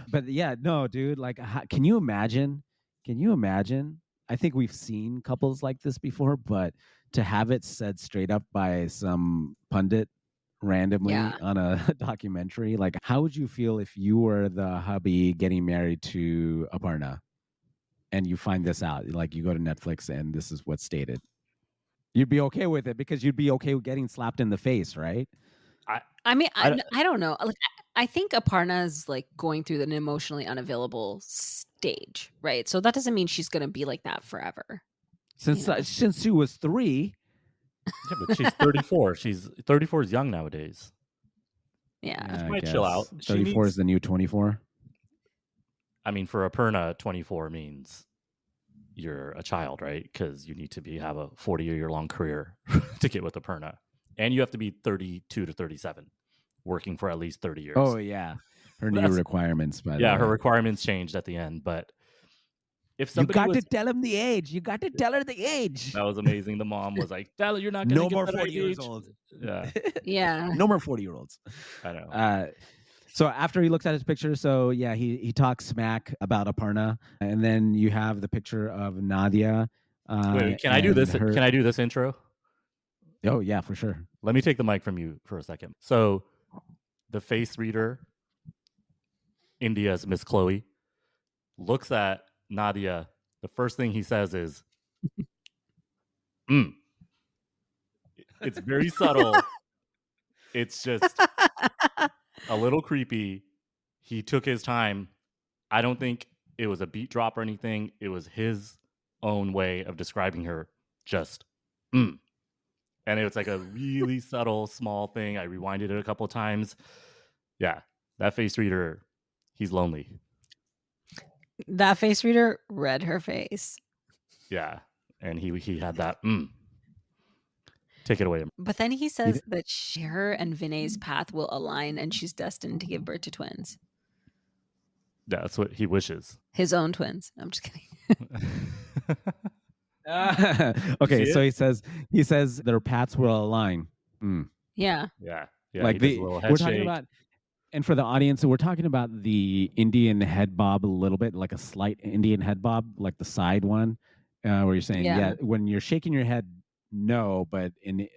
but yeah, no, dude. Like, can you imagine? Can you imagine? I think we've seen couples like this before, but to have it said straight up by some pundit randomly on a documentary, like, how would you feel if you were the hubby getting married to Aparna and you find this out? Like, you go to Netflix and this is what's stated. You'd be okay with it because you'd be okay with getting slapped in the face, right? I mean, I don't know. Like, I think Aparna's like going through an emotionally unavailable stage, right? So that doesn't mean she's going to be like that forever. Since she was 3. Yeah, but she's 34. 34 is young nowadays. Yeah. She might chill out. 34 is the new 24. I mean, for Aparna, 24 means you're a child, right? Because you need to have a 40-year-long career to get with Aparna. And you have to be 32 to 37, working for at least 30 years. Oh, yeah. Her new requirements. Yeah, her requirements changed at the end. But if somebody to tell him the age. You got to tell her the age. That was amazing. The mom was like, "Tell her you're not going to get more 40 years age. old. Yeah. Yeah. No more 40-year-olds. I know. So after he looks at his picture, so yeah, he talks smack about Aparna, and then you have the picture of Nadia. Wait, can I do this? Can I do this intro? Oh yeah, for sure. Let me take the mic from you for a second. So the face reader, India's Miss Chloe, looks at Nadia. The first thing he says is, It's very subtle. It's just a little creepy. He took his time. I don't think it was a beat drop or anything. It was his own way of describing her. Just, And it was like a really subtle, small thing. I rewinded it a couple of times. Yeah, that face reader, he's lonely. That face reader read her face. Yeah, and he had that. Take it away. But then he says that her and Vinay's path will align and she's destined to give birth to twins. Yeah, that's what he wishes. His own twins. I'm just kidding. Okay, so he says their paths will align. Yeah. Yeah. Like we're talking about, and for the audience, we're talking about the Indian head bob a little bit, like a slight Indian head bob, like the side one, where you're saying, when you're shaking your head, no, but in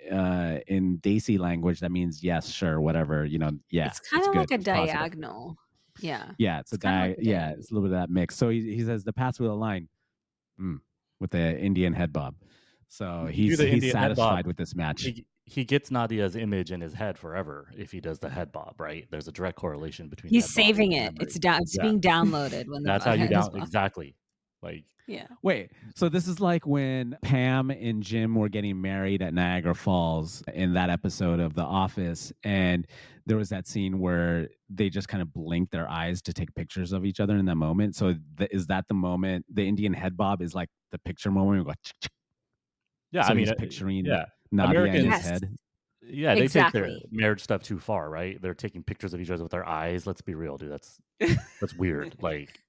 Desi language, that means yes, sure, whatever, It's kind of like a diagonal. Yeah. Yeah, it's it's a little bit of that mix. So he says the paths will align with the Indian head bob. So he's satisfied with this match. He gets Nadia's image in his head forever if he does the head bob, right? There's a direct correlation between. He's saving it. It's being downloaded when that's how you exactly. Like, yeah. Wait, so this is like when Pam and Jim were getting married at Niagara Falls in that episode of The Office, and there was that scene where they just kind of blinked their eyes to take pictures of each other in that moment. So is that the moment? The Indian head bob is like the picture moment. We go, yeah, so he's picturing Nadia Americans, in his head. Yeah, they take their marriage stuff too far, right? They're taking pictures of each other with their eyes. Let's be real, dude. That's weird. Like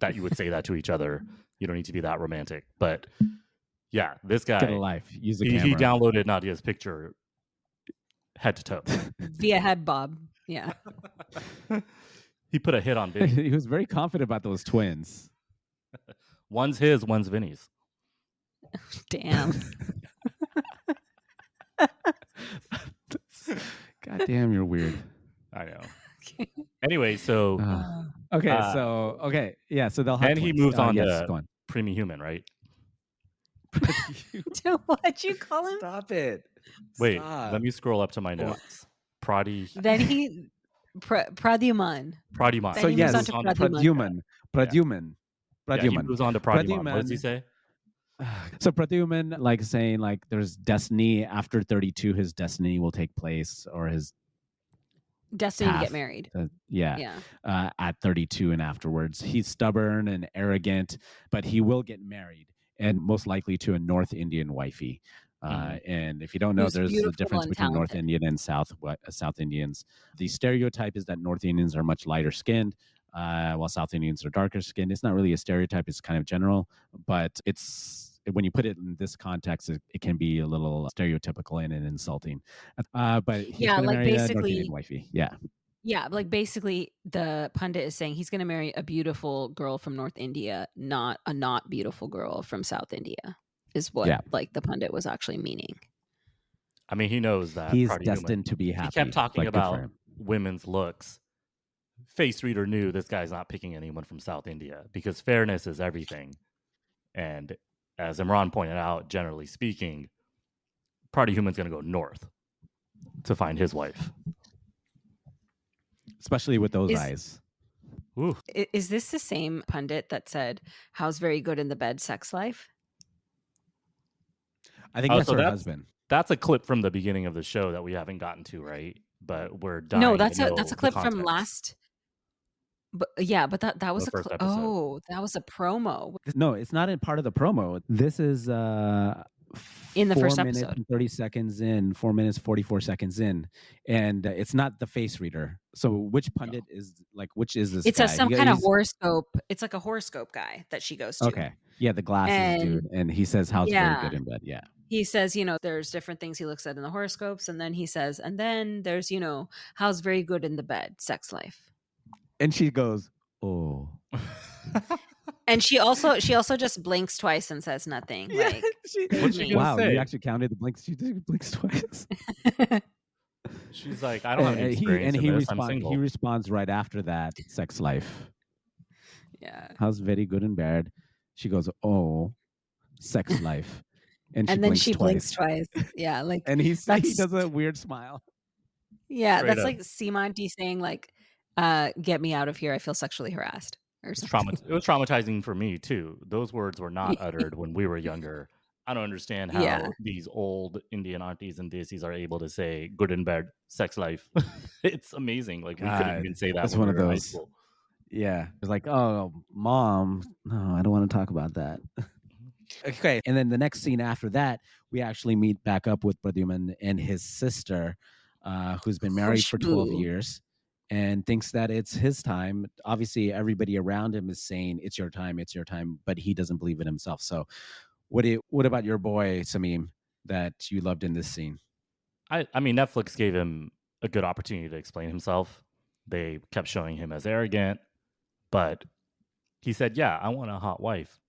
that you would say that to each other. You don't need to be that romantic. But yeah, this guy, get a life. Use the camera. He downloaded Nadia's picture head to toe via head bob. Yeah. He put a hit on Vinny. He was very confident about those twins. One's his, one's Vinny's. Damn. God damn, you're weird. I know. Anyway, so so they'll have and twins. He moves on to Pradhyuman, right? What'd you call him? Stop it. Wait, let me scroll up to my notes. Then he Pradhyuman. So yes, Pradhyuman. Yeah, he moves on to Pradhyuman. What does he say? So Pradhyuman, like saying, like there's destiny after 32, his destiny will take place, or his destiny to get married. At 32 and afterwards. He's stubborn and arrogant, but he will get married, and most likely to a North Indian wifey. And if you don't know, there's a difference between North Indian and South Indians. The stereotype is that North Indians are much lighter skinned, while South Indians are darker skinned. It's not really a stereotype; it's kind of general, but when you put it in this context, it can be a little stereotypical and insulting. But he's going to marry a North Indian wifey. Yeah, like basically the pundit is saying he's going to marry a beautiful girl from North India, not a not beautiful girl from South India, is what like the pundit was actually meaning. I mean, he knows that he's destined to be happy. He kept talking about women's looks. Face reader knew this guy's not picking anyone from South India because fairness is everything. And as Imran pointed out, generally speaking, Pradhyuman's going to go north to find his wife. Especially with those eyes. Ooh. Is this the same pundit that said, "How's very good in the bed sex life"? I think that's her husband. That's a clip from the beginning of the show that we haven't gotten to, right? But we're dying. No, that's a clip from last. But that was a clip. Oh, that was a promo. No, it's not in part of the promo. This is in the first 4 minutes episode. And 30 seconds in, 4 minutes 44 seconds in, and it's not the face reader. So which pundit is which is this? It's guy? some kind of horoscope. It's like a horoscope guy that she goes to. Okay, yeah, the glasses dude, and he says how's very good in bed. Yeah. He says, there's different things he looks at in the horoscopes, and then he says, and then there's, how's very good in the bed sex life. And she goes, oh. And she also just blinks twice and says nothing. What's she gonna say? You actually counted the blinks. She blinks twice. She's like, I don't have any experience in this. I'm single. He responds right after that, sex life. Yeah. How's very good and bad? She goes, oh, sex life. And then blinks she twice. blinks twice. Yeah, like And he that's does a weird smile. yeah, Straight that's up. like Sima Aunty saying like, "Get me out of here. I feel sexually harassed," or something. It was traumatizing for me too. Those words were not uttered when we were younger. I don't understand how Yeah. these old Indian aunties and desis are able to say good and bad sex life. It's amazing. Like we couldn't even say that That's when one we of were in high those. school. Yeah. It's like, oh, mom. No, I don't want to talk about that. Okay. And then the next scene after that, we actually meet back up with Pradhyuman and his sister, who's been married for 12 Khushbu. years and thinks that it's his time. Obviously, everybody around him is saying it's your time, but he doesn't believe it himself. So what about your boy, Samim, that you loved in this scene? I mean, Netflix gave him a good opportunity to explain himself. They kept showing him as arrogant, but he said, yeah, I want a hot wife.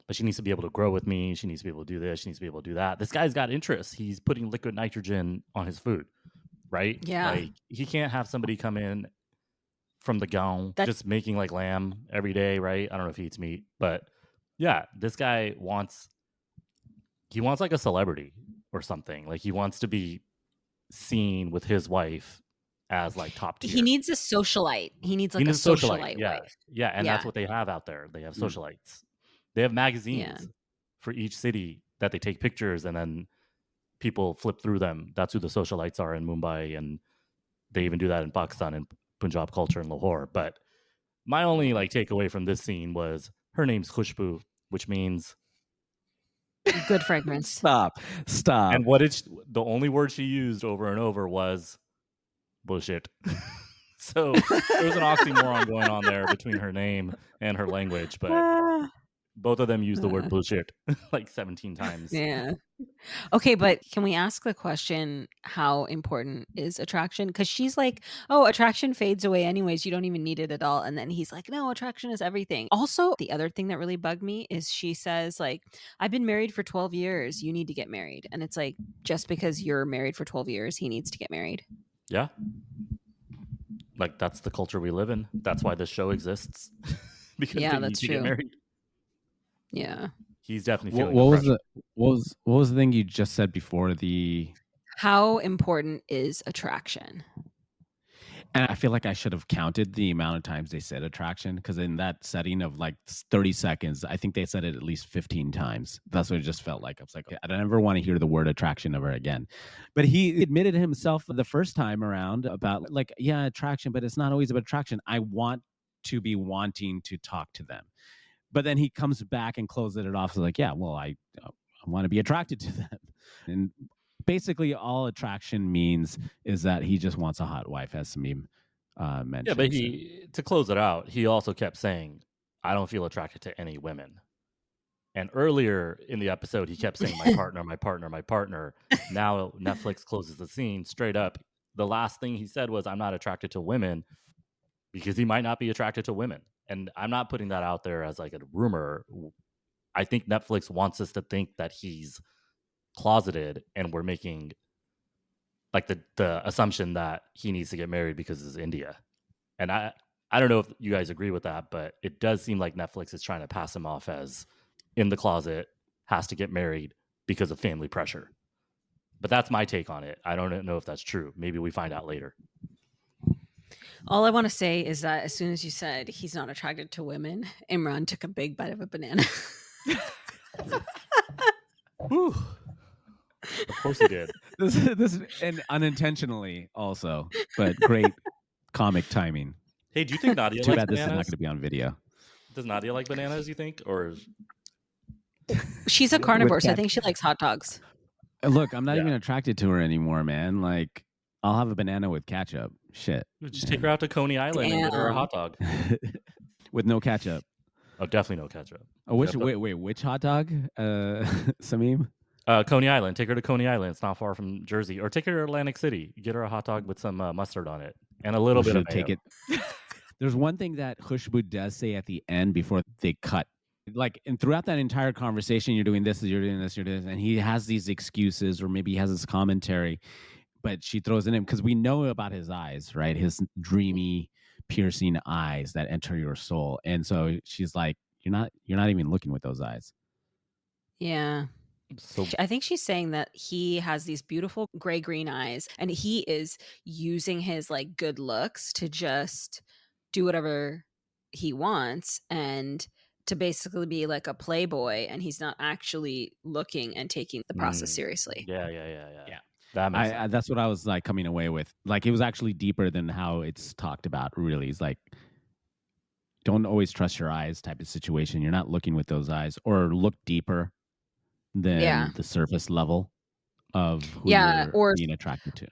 But she needs to be able to grow with me. She needs to be able to do this. She needs to be able to do that. This guy's got interests. He's putting liquid nitrogen on his food, right? Yeah. Like he can't have somebody come in from the gown just making like lamb every day, right? I don't know if he eats meat, but yeah, this guy wants like a celebrity or something. Like he wants to be seen with his wife as like top tier. He needs a socialite. He needs like a socialite yeah. wife. Yeah, and that's what they have out there. They have socialites. They have magazines for each city that they take pictures and then people flip through them. That's who the socialites are in Mumbai, and they even do that in Pakistan and Punjab culture in Lahore. But my only like takeaway from this scene was her name's Khushbu, which means good fragrance. Stop. And the only word she used over and over was bullshit. So there was an oxymoron going on there between her name and her language, but both of them used the word bullshit like 17 times. Yeah. Okay, but can we ask the question, how important is attraction? Because she's like, oh, attraction fades away anyways. You don't even need it at all. And then he's like, no, attraction is everything. Also, the other thing that really bugged me is she says, like, I've been married for 12 years. You need to get married. And it's like, just because you're married for 12 years, he needs to get married. Yeah. Like, that's the culture we live in. That's why this show exists. Because they need to get married. Yeah. He's definitely feeling what was the thing you just said before how important is attraction? And I feel like I should have counted the amount of times they said attraction, because in that setting of like 30 seconds, I think they said it at least 15 times. That's what it just felt like. I was like, I don't ever want to hear the word attraction ever again. But he admitted himself the first time around about like, yeah, attraction, but it's not always about attraction. I want to be wanting to talk to them. But then he comes back and closes it off. So like, yeah, well, I want to be attracted to them. And basically all attraction means is that he just wants a hot wife, as Samim mentioned. Yeah, but to close it out, he also kept saying, I don't feel attracted to any women. And earlier in the episode, he kept saying, my partner, my partner, my partner. Now Netflix closes the scene straight up. The last thing he said was, I'm not attracted to women, because he might not be attracted to women. And I'm not putting that out there as like a rumor. I think Netflix wants us to think that he's closeted, and we're making like the assumption that he needs to get married because it's India. And I don't know if you guys agree with that, but it does seem like Netflix is trying to pass him off as in the closet, has to get married because of family pressure. But that's my take on it. I don't know if that's true. Maybe we find out later. All I want to say is that as soon as you said he's not attracted to women, Imran took a big bite of a banana. Whew. Of course he did. This and unintentionally also, but great comic timing. Hey, do you think Nadia Too likes bad this bananas? is not going to be on video. Does Nadia like bananas, you think? Or she's a carnivore, so I think she likes hot dogs. Look, I'm not even attracted to her anymore, man. Like, I'll have a banana with ketchup. Shit. Just take her out to Coney Island and get her a hot dog. With no ketchup. Oh, definitely no ketchup. Oh, which hot dog? Samim? Coney Island. Take her to Coney Island. It's not far from Jersey. Or take her to Atlantic City. Get her a hot dog with some mustard on it and a little bit of mayo. Take it. There's one thing that Khushbu does say at the end before they cut. Like, and throughout that entire conversation, you're doing this, you're doing this, you're doing this, and he has these excuses, or maybe he has this commentary. but she throws in him because we know about his eyes, right? His dreamy, piercing eyes that enter your soul. And so she's like, you're not even looking with those eyes. Yeah. So I think she's saying that he has these beautiful gray-green eyes, and he is using his like good looks to just do whatever he wants and to basically be like a playboy, and he's not actually looking and taking the process seriously. yeah. Yeah. That makes sense. That's what I was like coming away with. Like it was actually deeper than how it's talked about. Really, it's like don't always trust your eyes type of situation. You're not looking with those eyes, or look deeper Yeah. than the surface level of who Yeah, you're being attracted to.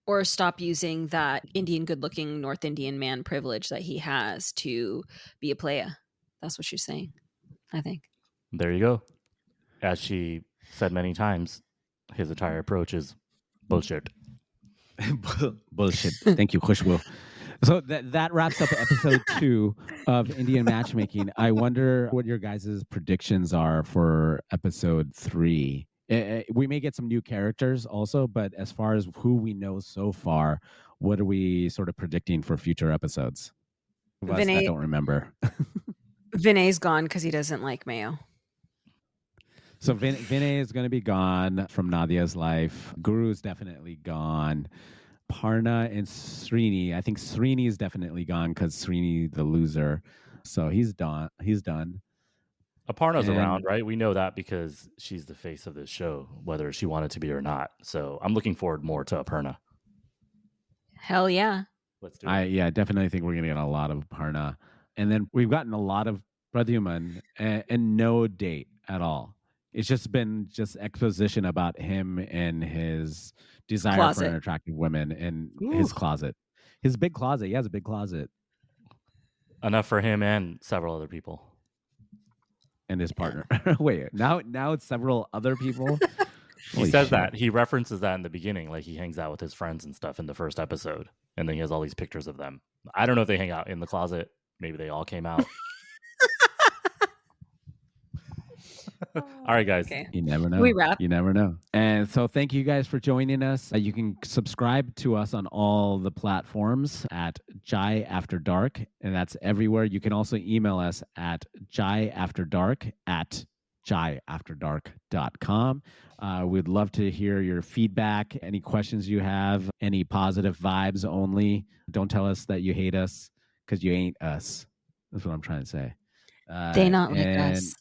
or stop using that Indian good-looking North Indian man privilege that he has to be a playa. That's what she's saying, I think. There you go. As she said many times, his entire approach is bullshit. Bullshit. Thank you, Khushbu. So that wraps up episode 2 of Indian Matchmaking. I wonder what your guys' predictions are for episode 3. We may get some new characters also, but as far as who we know so far, what are we sort of predicting for future episodes? Of us that don't remember. Vinay's gone because he doesn't like mayo. So Vinay is going to be gone from Nadia's life. Guru's definitely gone. Aparna and Srini. I think Srini is definitely gone because Srini the loser. So he's done. Aparna's around, right? We know that because she's the face of this show, whether she wanted to be or not. So I'm looking forward more to Aparna. Hell yeah. Let's do it. I definitely think we're going to get a lot of Aparna. And then we've gotten a lot of Pradhyuman and no date at all. It's just been exposition about him and his desire for unattractive women and his closet. His big closet. He has a big closet. Enough for him and several other people. And his partner. Wait, now it's several other people? He says that. He references that in the beginning. Like he hangs out with his friends and stuff in the first episode. And then he has all these pictures of them. I don't know if they hang out in the closet. Maybe they all came out. All right, guys. Okay. You never know. We wrap. You never know. And so thank you guys for joining us. You can subscribe to us on all the platforms at Jai After Dark, and that's everywhere. You can also email us at jaiafterdark@jaiafterdark.com. We'd love to hear your feedback, any questions you have, any positive vibes only. Don't tell us that you hate us because you ain't us. That's what I'm trying to say. They not like us.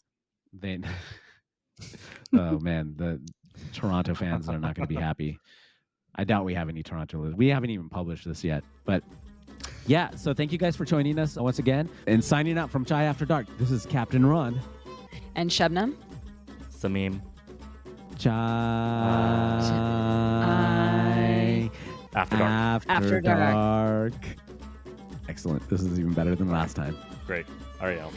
Oh man, the Toronto fans are not going to be happy. I doubt we have any Toronto listeners. We haven't even published this yet, but yeah. So thank you guys for joining us once again and signing out from Chai After Dark. This is Captain Ron and Shabnam, Samim, Chai After Dark. Excellent. This is even better than last time. Great. Ariel.